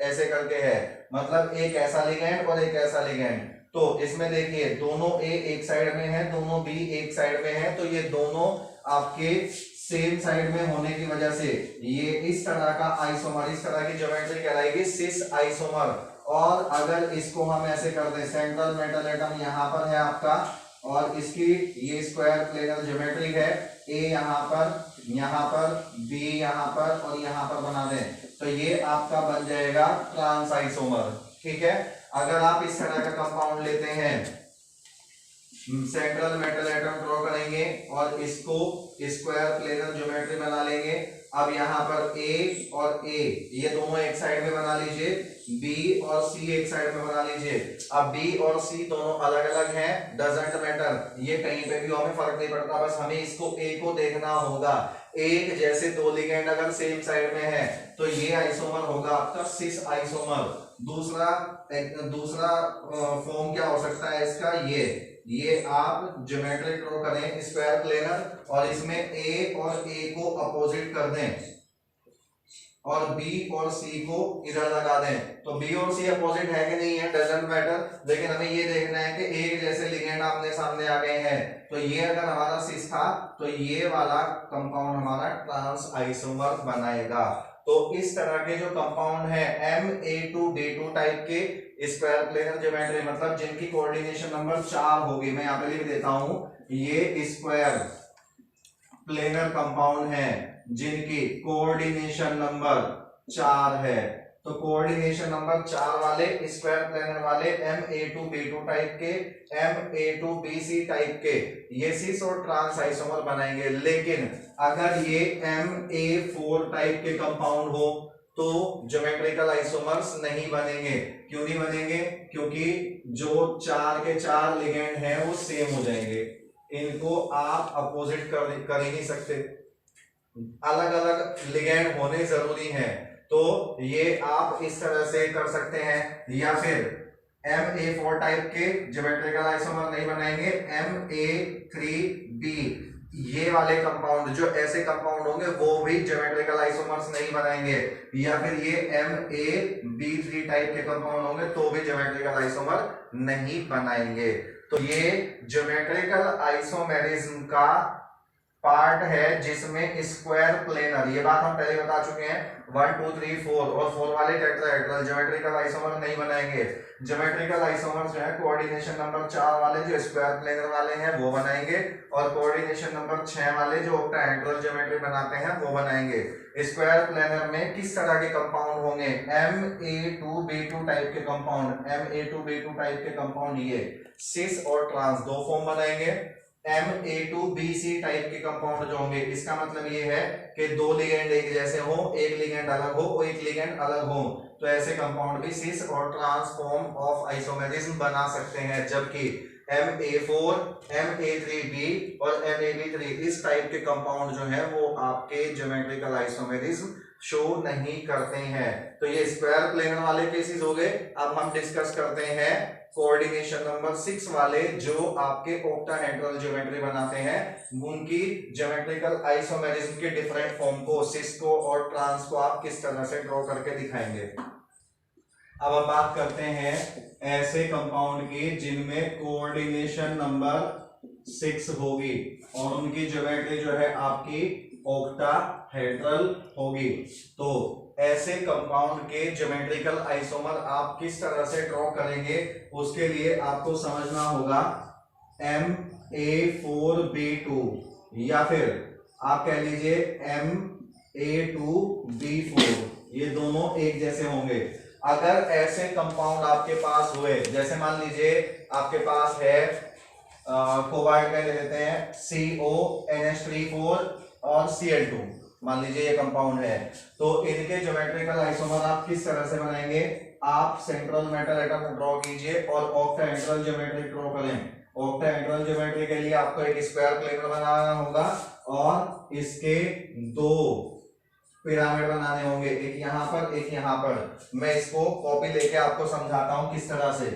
ऐसे करके है, मतलब एक ऐसा लिगेंड और एक ऐसा लिगेंड। तो इसमें देखिए दोनों ए एक साइड में है, दोनों बी एक साइड में है, तो ये दोनों आपके सेम साइड में होने की वजह से ये इस तरह का आइसोमर, इस तरह की ज्योमेट्री कहलाएगी सिस आइसोमर। और अगर इसको हम ऐसे कर दें, सेंट्रल मेटल एटम यहाँ पर है आपका और इसकी ये स्क्वायर प्लेनर ज्योमेट्री है, ए यहाँ पर बी यहाँ पर और यहाँ पर बना दें, तो ये आपका बन जाएगा ट्रांस आइसोमर, ठीक है। अगर आप इस तरह का कंपाउंड लेते हैं, सेंट्रल मेटल एटम ड्रॉ करेंगे और इसको स्क्वायर प्लेनर ज्योमेट्री बना लेंगे। अब यहाँ पर ए और ए ये दोनों एक साइड में बना लीजिए, बी और सी एक साइड में बना लीजिए। अब बी और सी दोनों अलग अलग हैं, डजंट मैटर, ये कहीं पे भी हमें फर्क नहीं पड़ता, बस हमें इसको ए को देखना होगा। एक जैसे दो लिगेंड अगर सेम साइड में है तो ये आइसोमर होगा आपका सिस आइसोमर। दूसरा फॉर्म क्या हो सकता है इसका, ये आप ज्योमेट्री ड्रॉ करें स्क्वायर प्लेनर और इसमें ए और ए को अपोजिट कर दें और बी और सी को इधर लगा दें। तो बी और सी अपोजिट है कि नहीं है डजंट मैटर, लेकिन हमें ये देखना है कि एक जैसे लिगेंड आमने सामने आ गए हैं। तो ये अगर हमारा सिस था तो ये वाला कंपाउंड हमारा ट्रांस आइसोमर बनाएगा। तो इस तरह के जो कंपाउंड है Ma2D2 टाइप के स्क्वायर प्लेनर ज्योमेट्री, मतलब जिनकी कोऑर्डिनेशन नंबर 4 होगी, मैं यहाँ पे लिख देता हूं, ये स्क्वायर प्लेनर कंपाउंड है जिनकी कोऑर्डिनेशन नंबर 4 है। तो कोऑर्डिनेशन नंबर 4 वाले स्क्वायर प्लेनर वाले Ma2B2 टाइप के, Ma2BC टाइप के ये सिस और ट्रांस आइसोमर बनाएंगे। लेकिन अगर ये Ma4 टाइप के कंपाउंड हो तो ज्योमेट्रिकल आइसोमर्स नहीं बनेंगे। क्यों नहीं बनेंगे? क्योंकि जो 4 के 4 लिगेंड हैं वो सेम हो जाएंगे, इनको आप अपोजिट कर ही नहीं सकते, अलग अलग लिगेंड होने जरूरी हैं। तो ये आप इस तरह से कर सकते हैं, या फिर Ma4 टाइप के ज्योमेट्रिकल आइसोमर नहीं बनाएंगे, Ma3B ये वाले कंपाउंड जो ऐसे कंपाउंड होंगे वो भी ज्योमेट्रिकल आइसोमर्स नहीं बनाएंगे, या फिर ये MaB3 टाइप के कंपाउंड होंगे तो भी ज्योमेट्रिकल आइसोमर नहीं बनाएंगे। तो ये ज्योमेट्रिकल आइसोमेरिज्म का पार्ट है जिसमें स्क्वायर प्लेनर, ये बात हम पहले बता चुके हैं, 1 2 3 4 और 4 वाले टेट्राहेड्रल ज्योमेट्रिकल आइसोमर नहीं बनाएंगे। ज्योमेट्रिकल आइसोमर जो है कोऑर्डिनेशन नंबर 4 वाले जो स्क्वायर प्लेनर वाले हैं वो बनाएंगे, और कोऑर्डिनेशन नंबर 6 वाले जो ऑक्टाहेड्रल ज्योमेट्री बनाते हैं वो बनाएंगे। स्क्वायर प्लेनर में किस तरह के कंपाउंड होंगे? Ma2B2 टाइप के कंपाउंड, Ma2B2 टाइप के कंपाउंड ये सिस और ट्रांस दो फॉर्म बनाएंगे। Ma2BC टाइप के कंपाउंड जो होंगे, इसका मतलब ये है कि दो लिगेंड एक जैसे हो, एक लिगेंड अलग हो और एक लिगेंड अलग हो, तो ऐसे कंपाउंड भी सिस और ट्रांस फॉर्म ऑफ आइसोमेरिज्म बना सकते हैं। जबकि Ma4, Ma3B और MaB3 इस टाइप के कंपाउंड जो है वो आपके ज्योमेट्रिकल आइसोमेरिज्म शो नहीं करते हैं। तो ये स्क्वायर प्लेनर वाले केसेस हो गए। अब हम डिस्कस करते हैं कोऑर्डिनेशन नंबर 6 वाले जो आपके ऑक्टाहेड्रल ज्योमेट्री बनाते हैं, उनकी ज्योमेट्रिकल आइसोमेरिज्म के डिफरेंट फॉर्म को, सिस को और ट्रांस को आप किस तरह से ड्रॉ करके दिखाएंगे। अब हम बात करते हैं ऐसे कंपाउंड की जिनमें कोऑर्डिनेशन नंबर 6 होगी और उनकी ज्योमेट्री जो है आपकी ऑक्टाहेड्रल होगी। तो ऐसे कंपाउंड के ज्योमेट्रिकल आइसोमर आप किस तरह से ड्रॉ करेंगे, उसके लिए आपको समझना होगा Ma4B2 या फिर आप कह लीजिए Ma2B4, ये दोनों एक जैसे होंगे। अगर ऐसे कंपाउंड आपके पास हुए, जैसे मान लीजिए आपके पास है कोबाल्ट में ले लेते हैं CONH3 और Cl2, मान लीजिए ये कंपाउंड है, तो इनके ज्योमेट्रिकल आइसोमर आप किस तरह से बनाएंगे? आप सेंट्रल मेटल एटम ड्रॉ कीजिए और ऑक्टाहेड्रल ज्योमेट्री ड्रॉ करें। ऑक्टाहेड्रल ज्योमेट्री के लिए आपको एक स्क्वायर प्लेनर बनाना होगा और इसके दो पिरामिड बनाने होंगे, एक यहां पर एक यहां पर। मैं इसको कॉपी लेके आपको समझाता हूं किस तरह से।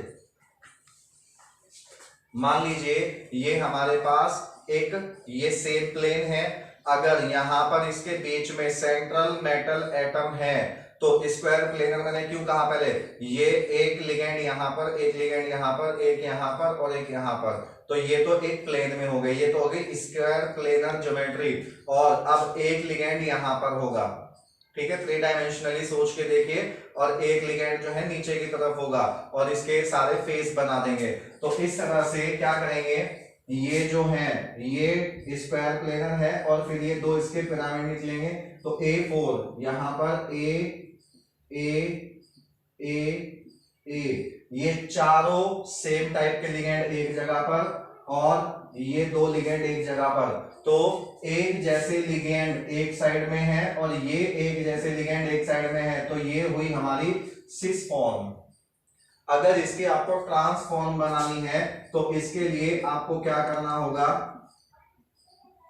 मान लीजिए ये हमारे पास एक ये सेम प्लेन है, अगर यहां पर इसके बीच में सेंट्रल मेटल एटम है तो स्क्वायर प्लेनर मैंने क्यों कहा पहले, ये एक लिगेंड यहां पर, एक लिगेंड यहां पर, एक यहां पर और एक यहां पर, तो ये तो एक प्लेन में हो गई, ये तो हो गई स्क्वायर प्लेनर ज्योमेट्री। और अब एक लिगेंड यहां पर होगा, ठीक है, 3 डायमेंशनली सोच के देखिए, और एक लिगेंड जो है नीचे की तरफ होगा और इसके सारे फेस बना देंगे। तो इस तरह से क्या करेंगे, ये जो है ये स्क्वायर प्लेनर है और फिर ये दो इसके पिरामिड निकलेंगे। तो A4 यहां पर A ये चारों सेम टाइप के लिगेंड एक जगह पर, और ये दो लिगेंड एक जगह पर, तो एक जैसे लिगेंड एक साइड में है और ये एक जैसे लिगेंड एक साइड में है, तो ये हुई हमारी सिस फॉर्म। अगर इसकी आपको ट्रांसफॉर्म बनानी है तो इसके लिए आपको क्या करना होगा,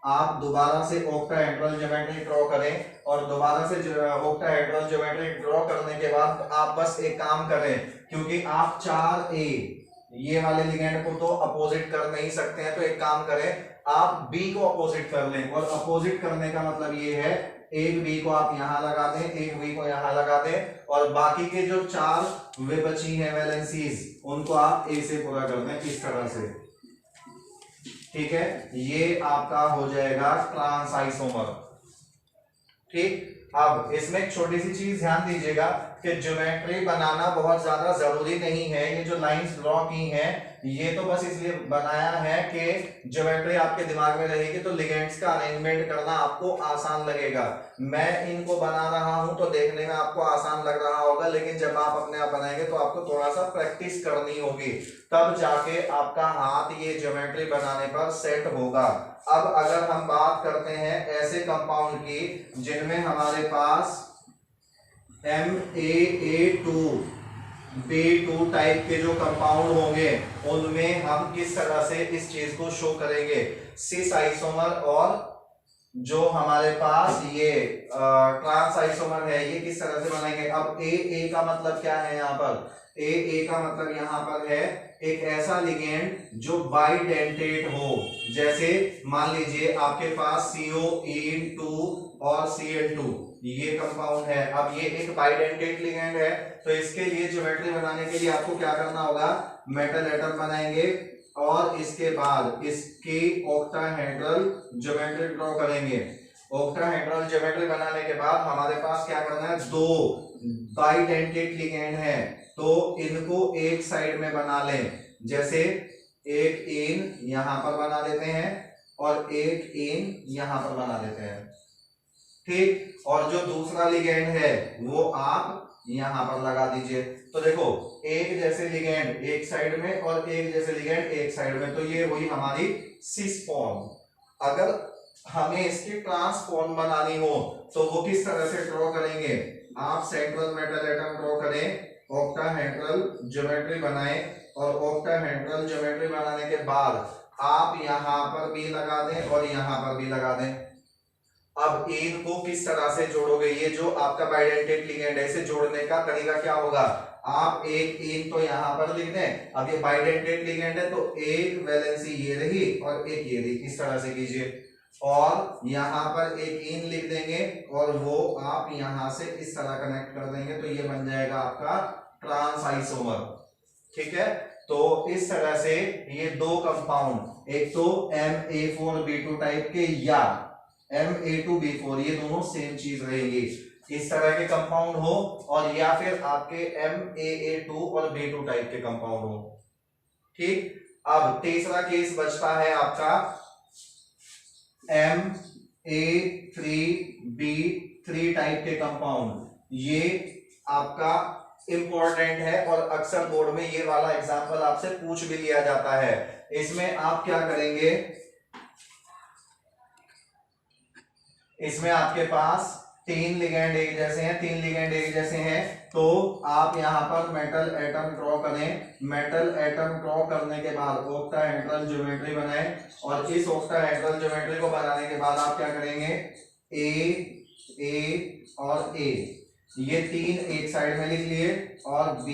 आप दोबारा से ऑक्टाहेड्रल ज्योमेट्री ड्रॉ करें और दोबारा से ऑक्टाहेड्रल ज्योमेट्री ड्रॉ करने के बाद आप बस एक काम करें, क्योंकि आप 4a ये वाले लिगेंड को तो अपोजिट कर नहीं सकते हैं, तो एक काम करें आप b को अपोजिट कर लें। और अपोजिट करने का मतलब ये है, एक b को आप यहां लगा दें, एक b को यहां लगा दें, और बाकी के जो 4 वे बची हैं वैलेंसीज उनको आप a से पूरा कर दें इस तरह से। ठीक है, ये आपका हो जाएगा ट्रांस आइसोमर। ठीक, अब इसमें एक छोटी सी चीज ध्यान दीजिएगा कि ज्योमेट्री बनाना बहुत ज्यादा जरूरी नहीं है। ये जो लाइंस ड्रॉ की हैं ये तो बस इसलिए बनाया है कि ज्योमेट्री आपके दिमाग में रहेगी तो लिगेंड्स का अरेंजमेंट करना आपको आसान लगेगा। मैं इनको बना रहा हूं तो देखने में आपको आसान लग रहा होगा, लेकिन जब आप अपने आप बनाएंगे तो आपको थोड़ा सा प्रैक्टिस करनी होगी, तब जाके आपका हाथ ये ज्योमेट्री बनाने पर सेट होगा। अब अगर हम बात करते हैं ऐसे कंपाउंड की जिनमें हमारे पास MAA2 B2 टाइप के जो कंपाउंड होंगे उनमें हम किस तरह से इस चीज को शो करेंगे, सिस आइसोमर और जो हमारे पास ये ट्रांस आइसोमर है ये किस तरह से बनाएंगे। अब AA का मतलब क्या है, यहाँ पर AA का मतलब यहाँ पर है एक ऐसा लिगेंड जो बाइडेंटेट हो। जैसे मान लीजिए आपके पास CO2 और Cl2 ये कंपाउंड है, अब ये एक बाइडेंटेट लिगेंड है, तो इसके लिए ज्योमेट्री बनाने के लिए आपको क्या करना होगा, मेटल एटम बनाएंगे और इसके बाद इसकी ऑक्टाहेड्रल ज्योमेट्री ड्रॉ करेंगे। ऑक्टाहेड्रल ज्योमेट्री बनाने के बाद हमारे पास क्या करना है, दो बाइडेंटेट लिगेंड है तो इनको एक साइड में बना लें। जैसे एक इन यहां पर बना देते हैं और एक इन यहां पर बना देते हैं। ठीक, और जो दूसरा लिगेंड है वो आप यहां पर लगा दीजिए। तो देखो एक जैसे लिगेंड एक साइड में और एक जैसे लिगेंड एक साइड में, तो ये हुई हमारी सिस फॉर्म। अगर हमें इसकी ट्रांसफॉर्म बनानी हो तो वो किस तरह से ड्रॉ करेंगे, आप सेंट्रल मेटल एटम ड्रॉ करें, ऑक्टाहेड्रल ज्योमेट्री बनाएं और ऑक्टाहेड्रल ज्योमेट्री बनाने के बाद आप यहां पर भी लगा दें और यहां पर भी लगा दें। अब इन को किस तरह से जोड़ोगे, ये जो आपका बाइडेंटेट लिगेंड है इसे जोड़ने का तरीका क्या होगा, आप एक इन तो यहां पर लिख दें। अब ये बाइडेंटेट लिगेंड है तो एक वैलेंसी ये रही और एक ये रही, इस तरह से कीजिए और यहां पर एक इन लिख देंगे और वो आप यहां से इस तरह कनेक्ट कर देंगे, तो ये बन जाएगा आपका ट्रांस आइसोमर। ठीक है, तो इस तरह से ये दो कंपाउंड, एक तो MA4B2 टाइप के या MA2B4 ये दोनों सेम चीज रहेगी, इस तरह के कंपाउंड हो, और या फिर आपके MAA2 और B2 टाइप के कंपाउंड हो। ठीक, अब तीसरा केस बचता है आपका MA3B3 टाइप के कंपाउंड। ये आपका इंपॉर्टेंट है और अक्सर बोर्ड में ये वाला एग्जांपल आपसे पूछ भी लिया जाता है। इसमें आप क्या करेंगे, इसमें आपके पास तीन लिगेंड एक जैसे हैं, तीन लिगेंड एक जैसे हैं, तो आप यहां पर मेटल एटम ड्रॉ करें। मेटल एटम ड्रॉ करने के बाद ऑक्टाहेड्रल ज्योमेट्री बनाएं और इस ऑक्टाहेड्रल ज्योमेट्री को बनाने के बाद आप क्या करेंगे, A और A ये तीन एक साइड में लिख लिए और B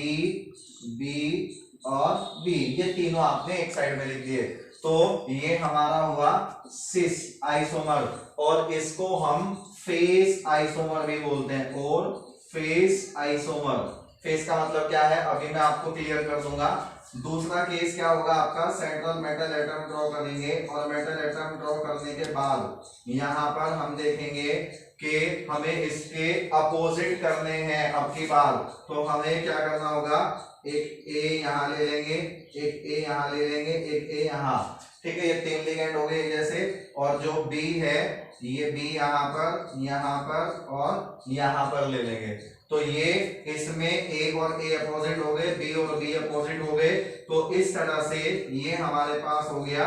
और B ये तीनों आपने एक साइड में लिख दिए, तो ये हमारा हुआ सिस आइसोमर और इसको हम फेस आइसोमर भी बोलते हैं। और फेस आइसोमर, फेस का मतलब क्या है अभी मैं आपको क्लियर कर दूंगा। दूसरा केस क्या होगा आपका, सेंट्रल मेटल एटम ड्रॉ करेंगे और मेटल एटम ड्रॉ करने के बाद यहां पर हम देखेंगे कि हमें इसके अपोजिट करने हैं। अब की बार तो हमें क्या करना होगा, एक A यहां ले लेंगे, एक A यहां ले लेंगे, एक A यहां। ठीक है, ये तीन लिगेंड हो गए जैसे, और जो B है ये B यहां पर और यहां पर ले लेंगे, तो ये इसमें A और A अपोजिट हो गए, B और B अपोजिट हो गए, तो इस तरह से ये हमारे पास हो गया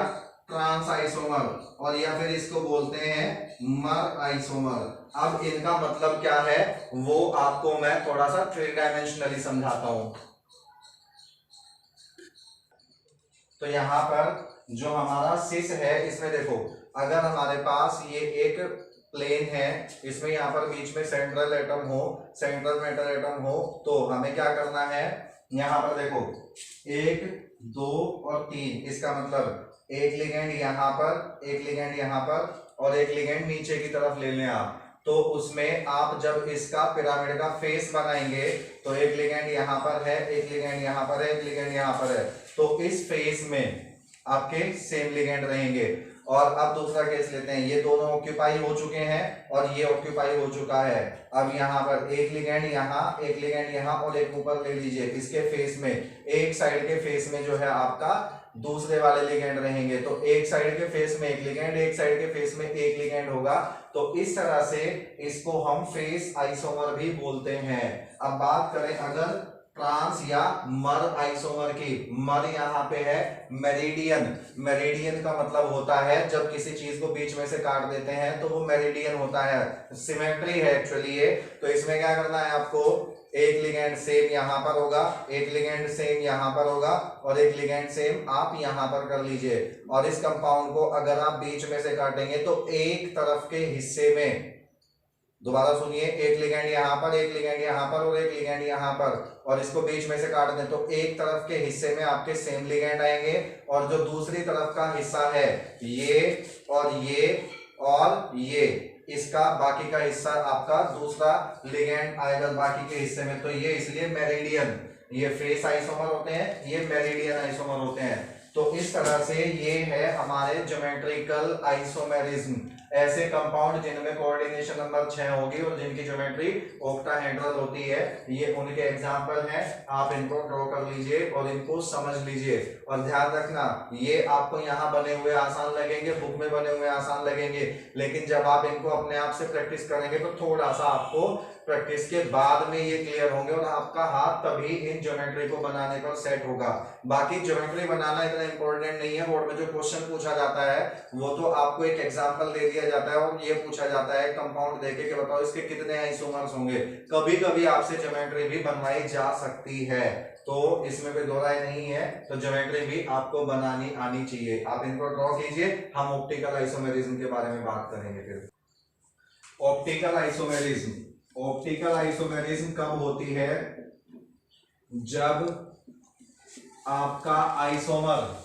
ट्रांस आइसोमर, और या फिर इसको बोलते हैं मर आइसोमर। अब इनका मतलब क्या है वो आपको मैं थोड़ा सा थ्री डायमेंशनली समझाता हूं। तो यहां पर जो हमारा सिस है इसमें देखो, अगर हमारे पास ये एक प्लेन है, इसमें यहाँ पर बीच में सेंट्रल एटम हो, सेंट्रल मेटल एटम हो, तो हमें क्या करना है, यहाँ पर देखो 1 2 और 3, इसका मतलब एक लिगेंड यहाँ पर, एक लिगेंड यहाँ पर और एक लिगेंड नीचे की तरफ ले लें आप। तो उसमें आप जब इसका पिरामिड का फेस बनाएंगे तो एक लिगेंड यहाँ पर है, एक लिगेंड यहाँ पर है, एक लिगेंड यहाँ पर है, तो इस फेस में आपके सेम लिगेंड रहेंगे। और अब दूसरा केस लेते हैं, ये दोनों ऑक्यूपाई हो चुके हैं और ये ऑक्यूपाई हो चुका है। अब यहाँ पर एक लिगेंड यहाँ, एक लिगेंड यहाँ और एक ऊपर ले लीजिए, इसके फेस में, एक साइड के फेस में जो है आपका दूसरे वाले लिगेंड रहेंगे। तो एक साइड के फेस में एक लिगेंड, एक साइड के फेस में एक लिगेंड होगा। तो इस तरह से इसको हम फेस आइसोमर भी बोलते हैं। अब बात करें अगर ट्रांस या मर आइसोमर की, मर यहाँ पे है मेरिडियन। मेरिडियन का मतलब होता है जब किसी चीज को बीच में से काट देते हैं तो वो मेरिडियन होता है, सिमेट्री है एक्चुअली ये। तो इसमें क्या करना है आपको, एक लिगेंड सेम यहाँ पर होगा, एक लिगेंड सेम यहाँ पर होगा और एक लिगेंड सेम आप यहाँ पर कर लीजिए। और इस कंपाउंड को अगर आप बीच में से काटेंगे तो एक तरफ के हिस्से में, दोबारा सुनिए, एक लिगेंड यहाँ पर, एक लिगेंड यहाँ पर और एक लिगेंड यहाँ पर, और इसको बीच में से काट दें तो एक तरफ के हिस्से में आपके सेम लिगेंड आएंगे और जो दूसरी तरफ का हिस्सा है ये और ये इसका बाकी का हिस्सा आपका दूसरा लिगेंड आएगा बाकी के हिस्से में। तो ये इसलिए मेरिडियन, ये फेस आइसोमर होते हैं, ये मेरिडियन आइसोमर होते हैं। तो इस तरह से ये है हमारे ज्योमेट्रिकल आइसोमेरिज्म, ऐसे कंपाउंड जिनमें कोऑर्डिनेशन नंबर 6 होगी और जिनकी ज्योमेट्री ऑक्टाहेड्रल होती है, ये उनके एग्जांपल हैं। आप इनको ड्रॉ कर लीजिए और इनको समझ लीजिए। और ध्यान रखना, ये आपको यहाँ बने हुए आसान लगेंगे, बुक में बने हुए आसान लगेंगे, लेकिन जब आप इनको अपने आप से प्रैक्टिस करेंगे तो थोड़ा सा आपको प्रैक्टिस के बाद में ये क्लियर होंगे और आपका हाथ तभी इन ज्योमेट्री को बनाने पर सेट होगा। बाकी ज्योमेट्री बनाना इतना इंपॉर्टेंट नहीं है, बोर्ड में जो क्वेश्चन पूछा जाता है वो तो आपको एक एग्जांपल दे दिया जाता है और ये पूछा जाता है कंपाउंड देके कि बताओ इसके कितने आइसोमर्स होंगे। कभी कभी आपसे ज्योमेट्री भी बनवाई जा सकती है, तो इसमें कोई दो राय नहीं है। तो ज्योमेट्री भी आपको बनानी आनी चाहिए। आप इनको ड्रॉ कीजिए, हम ऑप्टिकल आइसोमेरिज्म के बारे में बात करेंगे। फिर ऑप्टिकल आइसोमेरिज्म, ऑप्टिकल आइसोमेरिज्म कब होती है, जब आपका आइसोमर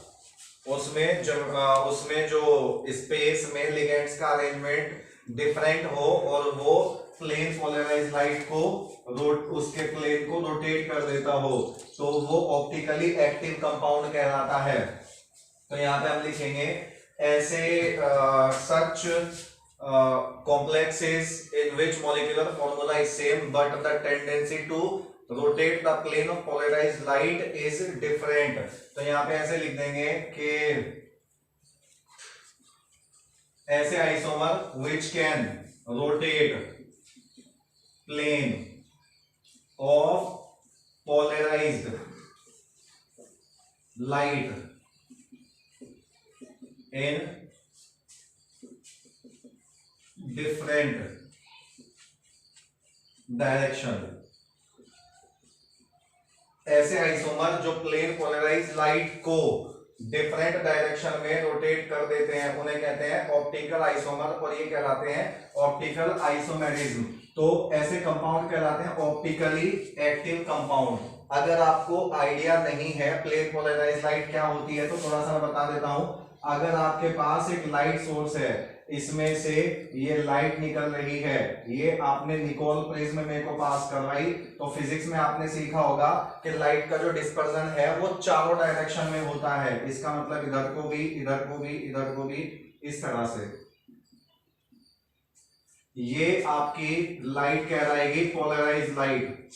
उसमें जो स्पेस में लिगेंड्स का अरेंजमेंट डिफरेंट हो और वो प्लेन पोलराइज लाइट को उसके प्लेन को रोटेट कर देता हो, तो वो ऑप्टिकली एक्टिव कंपाउंड कहलाता है। तो यहाँ पे हम लिखेंगे ऐसे सच complexes in which molecular formula is same but the tendency to rotate the plane of polarized light is different। तो यहाँ पे ऐसे लिख देंगे कि ऐसे isomer which can rotate plane of polarized light in different direction. ऐसे आइसोमर जो प्लेन पोलराइज लाइट को डिफरेंट डायरेक्शन में रोटेट कर देते हैं उन्हें कहते हैं ऑप्टिकल आइसोमर, और ये कहलाते हैं ऑप्टिकल आइसोमेरिज्म। तो ऐसे कंपाउंड कहलाते हैं ऑप्टिकली एक्टिव कंपाउंड। अगर आपको आइडिया नहीं है प्लेन पोलराइज लाइट क्या होती है तो थोड़ा सा बता देता हूं। अगर आपके पास एक लाइट सोर्स है, इसमें से ये लाइट निकल रही है, ये आपने निकोल प्रिज्म में को पास करवाई, तो फिजिक्स में आपने सीखा होगा कि लाइट का जो डिस्पर्जन है वो चारों डायरेक्शन में होता है। इसका मतलब इधर को भी, इधर को भी, इधर को भी, इस तरह से। ये आपकी लाइट कहलाएगी पोलराइज लाइट।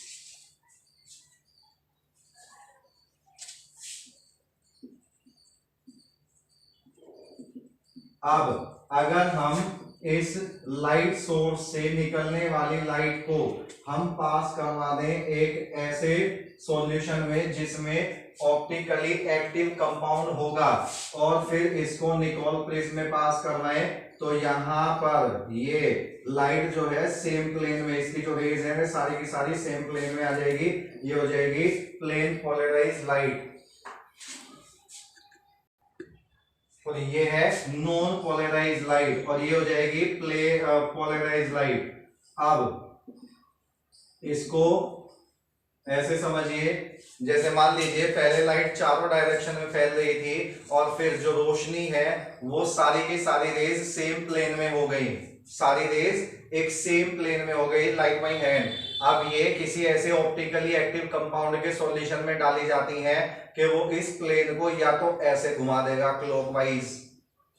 अब अगर हम इस लाइट सोर्स से निकलने वाली लाइट को हम पास करवा दें एक ऐसे सॉल्यूशन में जिसमें ऑप्टिकली एक्टिव कंपाउंड होगा, और फिर इसको निकोल प्रिज्म में पास करवाएं, तो यहां पर ये लाइट जो है सेम प्लेन में, इसकी जो रेज है सारी की सारी सेम प्लेन में आ जाएगी। ये हो जाएगी प्लेन पोलराइज लाइट, और ये है नॉन पोलराइज लाइट, और ये हो जाएगी पोलराइज लाइट। अब इसको ऐसे समझिए, जैसे मान लीजिए पहले लाइट चारों डायरेक्शन में फैल रही थी, और फिर जो रोशनी है वो सारी की सारी रेज सेम प्लेन में हो गई, सारी रेज एक सेम प्लेन में हो गई लाइक माई हैंड। अब ये किसी ऐसे ऑप्टिकली एक्टिव कंपाउंड के सॉल्यूशन में डाली जाती हैं कि वो इस प्लेन को या तो ऐसे घुमा देगा क्लॉकवाइज,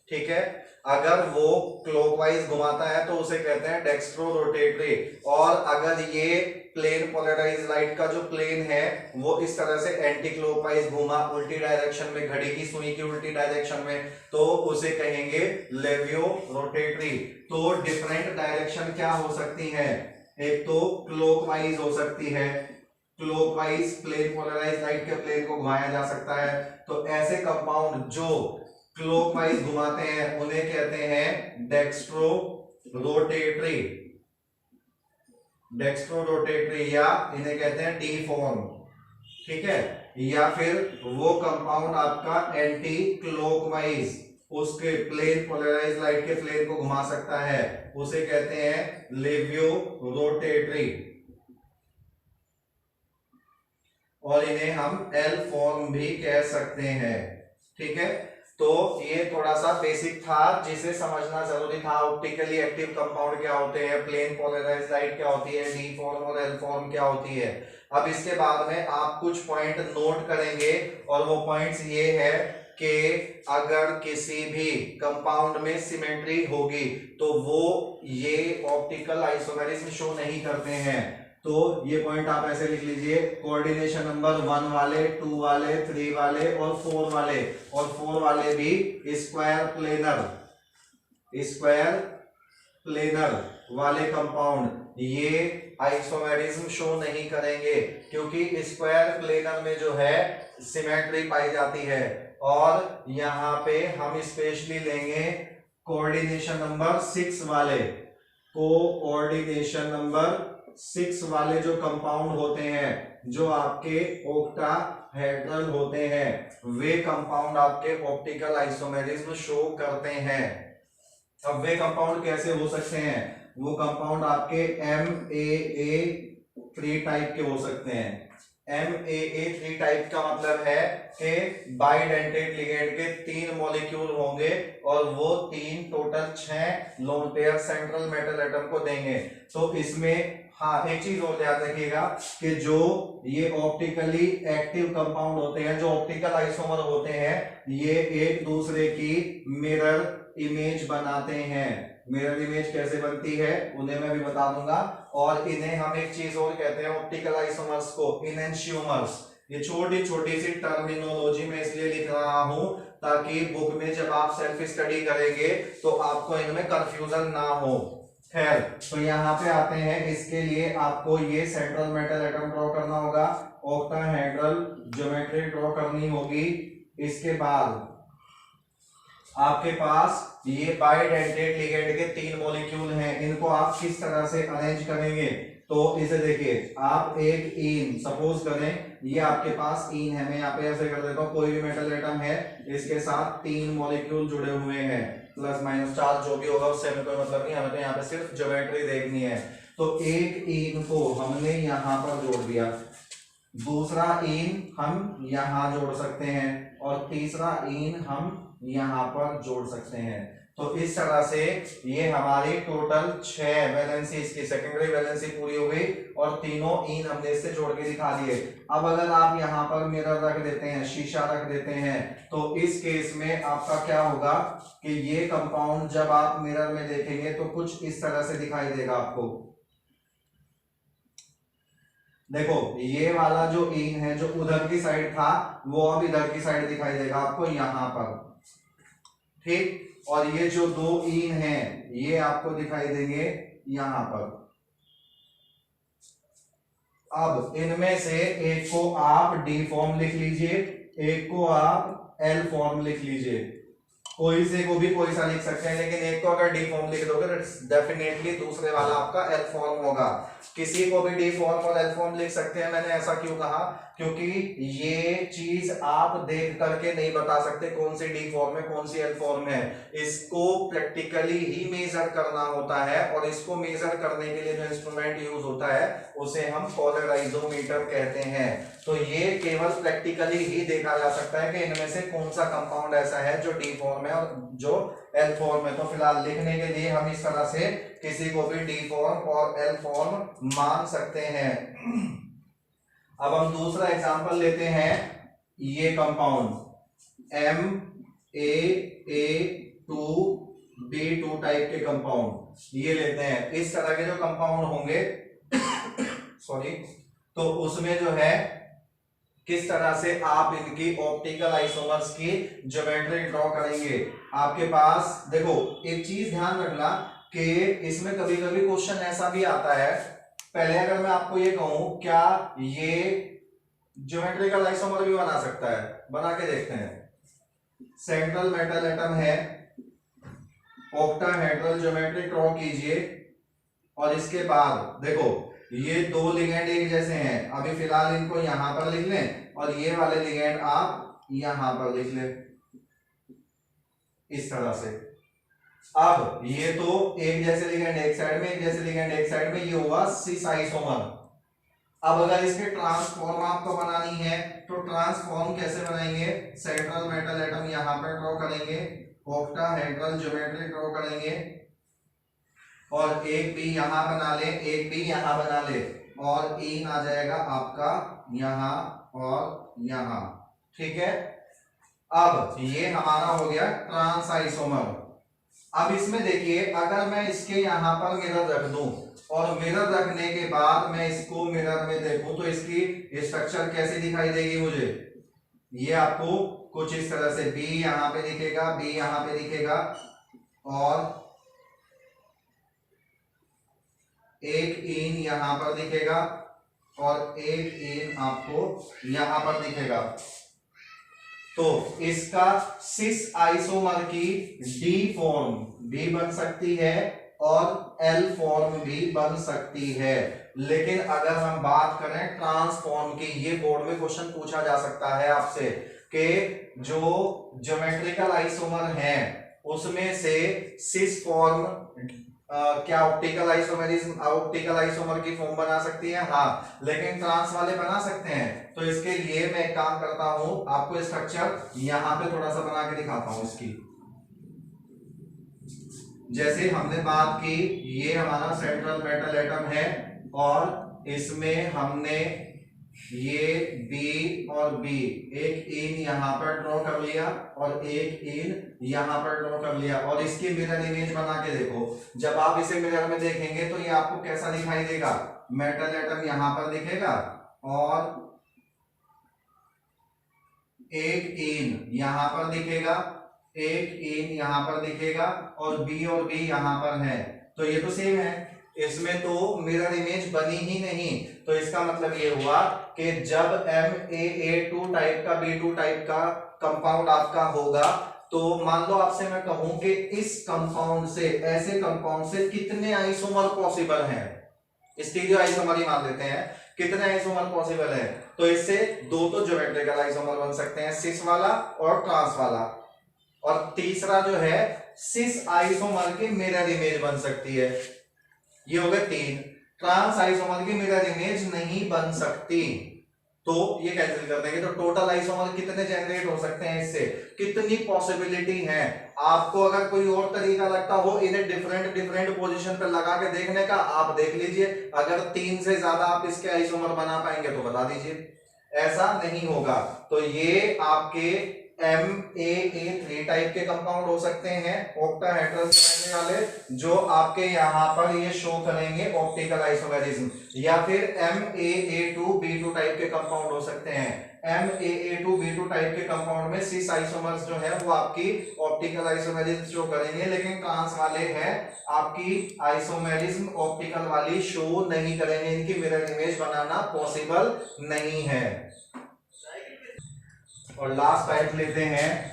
ठीक है, अगर वो क्लॉकवाइज घुमाता है तो उसे कहते हैं डेक्स्ट्रो रोटेटरी, और अगर ये प्लेन पोलराइज लाइट का जो प्लेन है वो इस तरह से एंटी क्लॉकवाइज घुमा उल्टी डायरेक्शन में, घड़ी की सुई की उल्टी डायरेक्शन में, तो उसे कहेंगे लेवियो रोटेटरी। तो डिफरेंट डायरेक्शन क्या हो सकती है, एक तो क्लॉकवाइज हो सकती है, क्लॉकवाइज प्लेन पोलराइज लाइट के प्लेन को घुमाया जा सकता है। तो ऐसे कंपाउंड जो क्लॉकवाइज घुमाते हैं उन्हें कहते हैं डेक्स्ट्रो रोटेटरी, डेक्स्ट्रो रोटेटरी, या इन्हें कहते हैं डी फॉर्म, ठीक है। या फिर वो कंपाउंड आपका एंटी क्लॉकवाइज उसके प्लेन पोलराइज लाइट के प्लेन को घुमा सकता है, उसे कहते हैं लेवियो रोटेटरी, और इन्हें हम एल फॉर्म भी कह सकते हैं, ठीक है। तो ये थोड़ा सा बेसिक था जिसे समझना जरूरी था। ऑप्टिकली एक्टिव कंपाउंड क्या होते हैं, प्लेन पोलराइज्ड लाइट क्या होती है, डी फॉर्म और एल फॉर्म क्या होती है। अब इसके बाद में आप कुछ पॉइंट नोट करेंगे, और वो पॉइंट्स ये है कि अगर किसी भी कंपाउंड में सिमेट्री होगी तो वो ये ऑप्टिकल आइसोमेरिज्म शो नहीं करते हैं। तो ये पॉइंट आप ऐसे लिख लीजिए, कोऑर्डिनेशन नंबर 1 वाले, 2 वाले, 3 वाले और 4 वाले, और 4 वाले भी स्क्वायर प्लेनर वाले कंपाउंड ये आइसोमेरिज्म शो नहीं करेंगे, क्योंकि स्क्वायर प्लेनर में जो है सिमेट्री पाई जाती है। और यहाँ पे हम स्पेशली लेंगे कोऑर्डिनेशन नंबर 6 वाले, कोऑर्डिनेशन नंबर 6 वाले जो कंपाउंड होते हैं, जो आपके ऑक्टाहेड्रल होते हैं, वे कंपाउंड आपके ऑप्टिकल आइसोमेरिज्म शो करते हैं। अब वे कंपाउंड कैसे हो सकते हैं, वो कंपाउंड आपके MAA3 टाइप के हो सकते हैं। MAA3 टाइप का मतलब है कि बाइडेंटेड लिगेंड के 3 मॉलिक्यूल होंगे, और वो 3 total 6 lone pair central metal atom को देंगे। तो इसमें हाँ एक चीज और याद रखिएगा कि जो ये ऑप्टिकली एक्टिव कंपाउंड होते हैं, जो ऑप्टिकल आइसोमर होते हैं, ये एक दूसरे की मिरर इमेज बनाते हैं। मिरर इमेज कैसे बनती है उन्हें मैं भी बता दूंगा। और इन्हें हम एक चीज और कहते हैं ऑप्टिकल आइसोमर्स को इनेंशियोमर्स। ये छोटी छोटी सी टर्मिनोलॉजी में इसलिए लिख रहा हूं ताकि बुक में जब आप सेल्फ स्टडी करेंगे तो आपको इनमें कंफ्यूजन ना हो। खैर, तो यहाँ पे आते हैं, इसके लिए आपको ये सेंट्रल मेटल एटम ड्रॉ करना होगा, ऑक्टाहेड्रल ज्योमेट्री ड्रॉ करनी होगी। इसके बाद आपके पास ये बाइडेंटेड लिगेंड के 3 मॉलिक्यूल हैं, इनको आप किस तरह से अरेंज करेंगे, तो इसे देखिए, आप एक ईन सपोज करें, ये आपके पास ईन है, मैं यहाँ पे ऐसे कर देता हूँ, कोई भी मेटल एटम है, इसके साथ 3 मॉलिक्यूल जुड़े हुए हैं, प्लस माइनस चार्ज जो भी होगा उससे हमें कोई मतलब नहीं, हमें तो यहाँ पे सिर्फ ज्योमेट्री देखनी है। तो एक ईन को हमने यहाँ पर जोड़ दिया, दूसरा ईन हम यहाँ जोड़ सकते हैं, और तीसरा ईन हम यहाँ पर जोड़ सकते हैं। तो इस तरह से ये हमारी टोटल 6 वैलेंसी, इसकी सेकेंडरी वैलेंसी पूरी हो गई, और तीनों ईन हमने इससे जोड़ के दिखा दिए। अब अगर आप यहाँ पर मिरर रख देते हैं, शीशा रख देते हैं, तो इस केस में आपका क्या होगा कि ये कंपाउंड जब आप मिरर में देखेंगे तो कुछ इस तरह से दिखाई देगा आपको। देखो, ये वाला जो ईन है जो उधर की साइड था वो अब इधर की साइड दिखाई देगा आपको यहाँ पर, ठीक। और ये जो दो इन हैं ये आपको दिखाई देंगे यहां पर। अब इनमें से एक को आप डी फॉर्म लिख लीजिए, एक को आप एल फॉर्म लिख लीजिए। कोई से को भी कोई सा लिख सकते हैं, लेकिन एक को अगर डी फॉर्म लिख दोगे तो डेफिनेटली दूसरे वाला आपका एल फॉर्म होगा। किसी को भी डी फॉर्म और एल फॉर्म लिख सकते हैं। मैंने ऐसा क्यों कहा? क्योंकि ये चीज आप देख करके नहीं बता सकते कौन सी डी फॉर्म है कौन सी एल फॉर्म है। इसको प्रैक्टिकली ही मेजर करना होता है, और इसको मेजर करने के लिए जो इंस्ट्रूमेंट यूज होता है उसे हम पोलराइजोमीटर कहते हैं। तो ये केवल प्रैक्टिकली ही देखा जा सकता है कि इनमें से कौन सा कंपाउंड ऐसा है जो डी फॉर्म है और जो एल फॉर्म है। तो फिलहाल लिखने के लिए हम इस तरह से किसी को भी डी फॉर्म और एल फॉर्म मान सकते हैं। अब हम दूसरा एग्जांपल लेते हैं। ये कंपाउंड MaA2B2 टाइप के कंपाउंड ये लेते हैं। इस तरह के जो कंपाउंड होंगे सॉरी, तो उसमें जो है किस तरह से आप इनकी ऑप्टिकल आइसोमर्स की ज्योमेट्री ड्रॉ करेंगे। आपके पास देखो एक चीज ध्यान रखना कि इसमें कभी कभी क्वेश्चन ऐसा भी आता है। पहले अगर मैं आपको ये कहूं क्या ये ज्योमेट्रिकल आइसोमर भी बना सकता है? बना के देखते हैं। सेंट्रल मेटल एटम है, ऑक्टाहेड्रल ज्योमेट्री ड्रॉ कीजिए, और इसके बाद देखो ये दो लिगेंड एक जैसे हैं। अभी फिलहाल इनको यहां पर लिख लें और ये वाले लिगेंड आप यहां पर लिख लें इस तरह से। अब ये तो एक जैसे लिगेंड एक साइड में, एक जैसे लिगेंड एक साइड में, ये हुआ सिस आइसोमर। अब अगर इसके ट्रांसफॉर्म आपको बनानी है तो ट्रांसफॉर्म कैसे बनाएंगे? सेंट्रल मेटल एटम यहां पर ड्रॉ करेंगे, ऑक्टाहेड्रल ज्योमेट्री ड्रॉ करेंगे, और एक भी यहां बना ले, एक भी यहां बना ले, और इन आ जाएगा आपका यहां और यहां। ठीक है, अब ये हमारा हो गया ट्रांस आइसोमर। अब इसमें देखिए अगर मैं इसके यहां पर मिरर रख दूं और मिरर रखने के बाद मैं इसको मिरर में देखूं तो इसकी स्ट्रक्चर कैसी दिखाई देगी मुझे? ये आपको कुछ इस तरह से बी यहां पे दिखेगा, बी यहां पे दिखेगा, और एक इन यहां पर दिखेगा, और एक इन आपको यहां पर दिखेगा। तो इसका सिस आइसोमर की डी फॉर्म भी बन सकती है और एल फॉर्म भी बन सकती है। लेकिन अगर हम बात करें ट्रांसफॉर्म की, ये बोर्ड में क्वेश्चन पूछा जा सकता है आपसे कि जो ज्योमेट्रिकल आइसोमर है उसमें से सिस फॉर्म क्या ऑप्टिकल आइसोमर की फॉर्म बना सकती है? हाँ, लेकिन ट्रांस वाले बना सकते हैं। तो इसके लिए मैं एक काम करता हूं, आपको स्ट्रक्चर यहां पे थोड़ा सा बना के दिखाता हूं इसकी। जैसे हमने बात की, ये हमारा सेंट्रल मेटल एटम है और इसमें हमने ये बी और बी, एक इन यहां पर ड्रॉ कर लिया और एक इन यहां पर ड्रॉ कर लिया, और इसकी मिरर इमेज बना के देखो। जब आप इसे मिरर में देखेंगे तो ये आपको कैसा दिखाई देगा? मेटल एटम यहां पर दिखेगा और एक इन यहां पर दिखेगा, एक इन यहां पर दिखेगा, और बी यहां पर है। तो ये तो सेम है, इसमें तो मिरर इमेज बनी ही नहीं। तो इसका मतलब ये हुआ कि जब MaA2 टाइप का B2 टाइप का कंपाउंड आपका होगा, तो मान लो आपसे मैं कहूं कि इस कंपाउंड से, ऐसे कंपाउंड से कितने आइसोमर पॉसिबल हैं? स्टीरियो आइसोमर ही मान लेते हैं, कितने आइसोमर पॉसिबल है? तो इससे दो तो ज्योमेट्रिकल आइसोमर बन सकते हैं, सिस वाला और ट्रांस वाला, और तीसरा जो है सिस आइसोमर की मिरर इमेज बन सकती है। ये हो गए तीन। ट्रांस आइसोमर की मिरर इमेज नहीं बन सकती, तो ये कैंसिल कर देंगे। तो टोटल आइसोमर कितने जनरेट हो सकते हैं इससे? कितनी पॉसिबिलिटी है? आपको अगर कोई और तरीका लगता हो इन्हें डिफरेंट पोजीशन पर लगा के देखने का, आप देख लीजिए। अगर 3 से ज्यादा आप इसके आइसोमर बना पाएंगे तो बता दीजिए, ऐसा नहीं होगा। तो ये आपके MAA3 टाइप के कंपाउंड हो सकते हैं ऑक्टाहेड्रल ज्योमेट्री वाले, जो आपके यहाँ पर ये शो करेंगे ऑप्टिकल आइसोमेरिज्म, या फिर MAA2B2 टाइप के कंपाउंड हो सकते हैं। MAA2B2 टाइप के कंपाउंड में सिस आइसोमर्स जो है वो आपकी ऑप्टिकल आइसोमेरिज्म शो करेंगे, लेकिन ट्रांस वाले हैं आपकी आइसोमेरिज्म ऑप्टिकल वाली शो नहीं करेंगे, इनकी मिरर इमेज बनाना पॉसिबल नहीं है। और लास्ट टाइप लेते हैं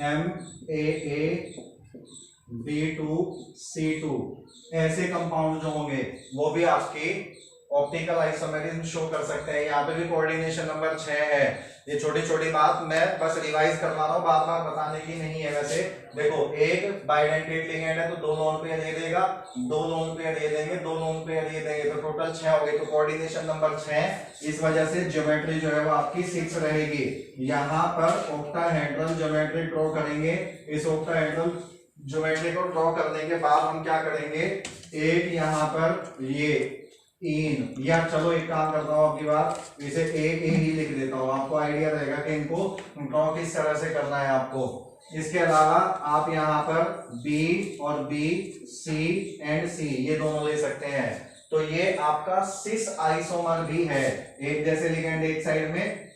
MAA2B2C2। ऐसे कंपाउंड जो होंगे वो भी आपकी ऑप्टिकल आइसोमेरिज्म शो कर सकते हैं। यहाँ पे भी कोऑर्डिनेशन नंबर 6 है। ये छोटी छोटी बात मैं बस रिवाइज करवा रहा हूँ, बार बार बताने की नहीं है। वैसे देखो, एक बाइडेंटेट लिगेंड है तो 2 लोन पेयर ये देगा, 2 लोन पेयर ये देंगे, 2 लोन पेयर ये देंगे, तो टोटल 6 हो गए। तो कोऑर्डिनेशन नंबर 6, इस वजह से ज्योमेट्री जो है वो आपकी 6 रहेगी। यहाँ पर ऑक्टाहेड्रल ज्योमेट्री ड्रॉ करेंगे। इस ऑक्टाहेड्रल ज्योमेट्री को ड्रॉ करने के बाद हम क्या करेंगे, एक यहाँ पर ये इन, या चलो एक काम करता हूँ, आपकी बात इसे ए ही लिख देता हूँ, आपको आइडिया रहेगा कि इनको ड्रॉ किस तरह से करना है आपको। इसके अलावा आप यहाँ पर बी और बी, सी एंड सी ये दोनों ले सकते हैं। तो ये आपका सिस आइसोमर भी है, एक जैसे लिगेंड एक साइड में,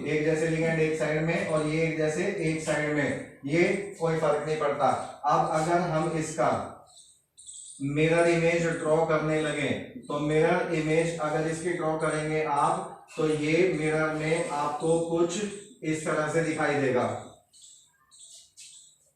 एक जैसे लिगेंड एक साइड में और ये एक जैसे एक साइड में, ये कोई फर्क नहीं पड़ता। अब अगर हम इसका मिरर इमेज ड्रॉ करने लगे, तो मिरर इमेज अगर इसकी ड्रॉ करेंगे आप, तो ये मिरर में आपको कुछ इस तरह से दिखाई देगा।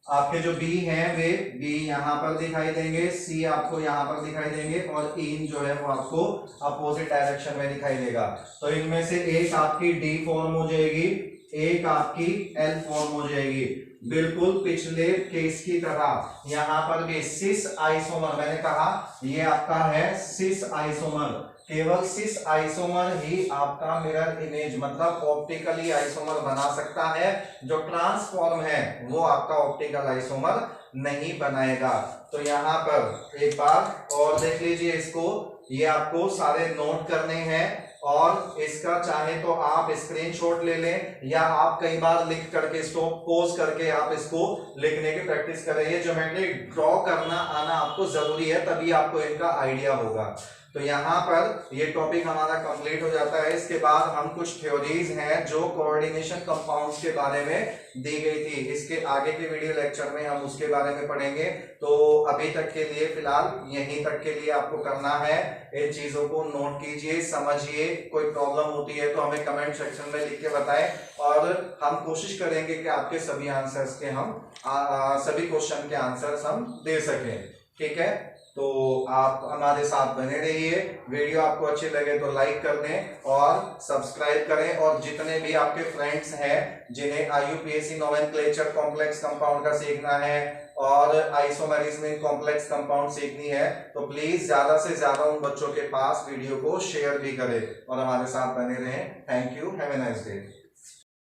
आपके जो बी हैं वे बी यहाँ पर दिखाई देंगे, सी आपको यहाँ पर दिखाई देंगे, और इन जो है वो आपको अपोजिट डायरेक्शन में दिखाई देगा। तो इनमें से एक आपकी डी फॉर्म हो जाएगी, एक आपकी एल फॉर्म हो जाएगी, बिल्कुल पिछले केस की तरह। यहाँ पर भी सिस आइसोमर, मैंने कहा ये आपका है सिस आइसोमर, केवल सिस आइसोमर ही आपका मिरर इमेज मतलब ऑप्टिकली आइसोमर बना सकता है। जो ट्रांसफॉर्म है वो आपका ऑप्टिकल आइसोमर नहीं बनाएगा। तो यहाँ पर एक बार और देख लीजिए इसको, ये आपको सारे नोट करने हैं, और इसका चाहे तो आप स्क्रीनशॉट ले लें, या आप कई बार लिख करके स्टॉप पोज करके आप इसको लिखने की प्रैक्टिस करें। ये ज्योमेट्री ड्रॉ करना आना आपको जरूरी है, तभी आपको इनका आइडिया होगा। तो यहाँ पर ये टॉपिक हमारा कंप्लीट हो जाता है। इसके बाद हम कुछ थ्योरीज हैं जो कोऑर्डिनेशन कंपाउंड्स के बारे में दी गई थी, इसके आगे के वीडियो लेक्चर में हम उसके बारे में पढ़ेंगे। तो अभी तक के लिए फिलहाल यहीं तक के लिए आपको करना है, इन चीजों को नोट कीजिए, समझिए। कोई प्रॉब्लम होती है तो हमें कमेंट सेक्शन में लिख के बताएं, और हम कोशिश करेंगे कि आपके सभी आंसर्स के हम सभी क्वेश्चन के आंसर्स हम दे सकें। ठीक है, तो आप हमारे साथ बने रहिए। वीडियो आपको अच्छे लगे तो लाइक कर दें और सब्सक्राइब करें, और जितने भी आपके फ्रेंड्स हैं जिन्हें IUPAC नोमेनक्लेचर कॉम्प्लेक्स कंपाउंड का सीखना है और आइसोमेरिज्म कॉम्प्लेक्स कंपाउंड सीखनी है, तो प्लीज ज्यादा से ज्यादा उन बच्चों के पास वीडियो को शेयर भी करें और हमारे साथ बने रहें। Thank you, have a nice day.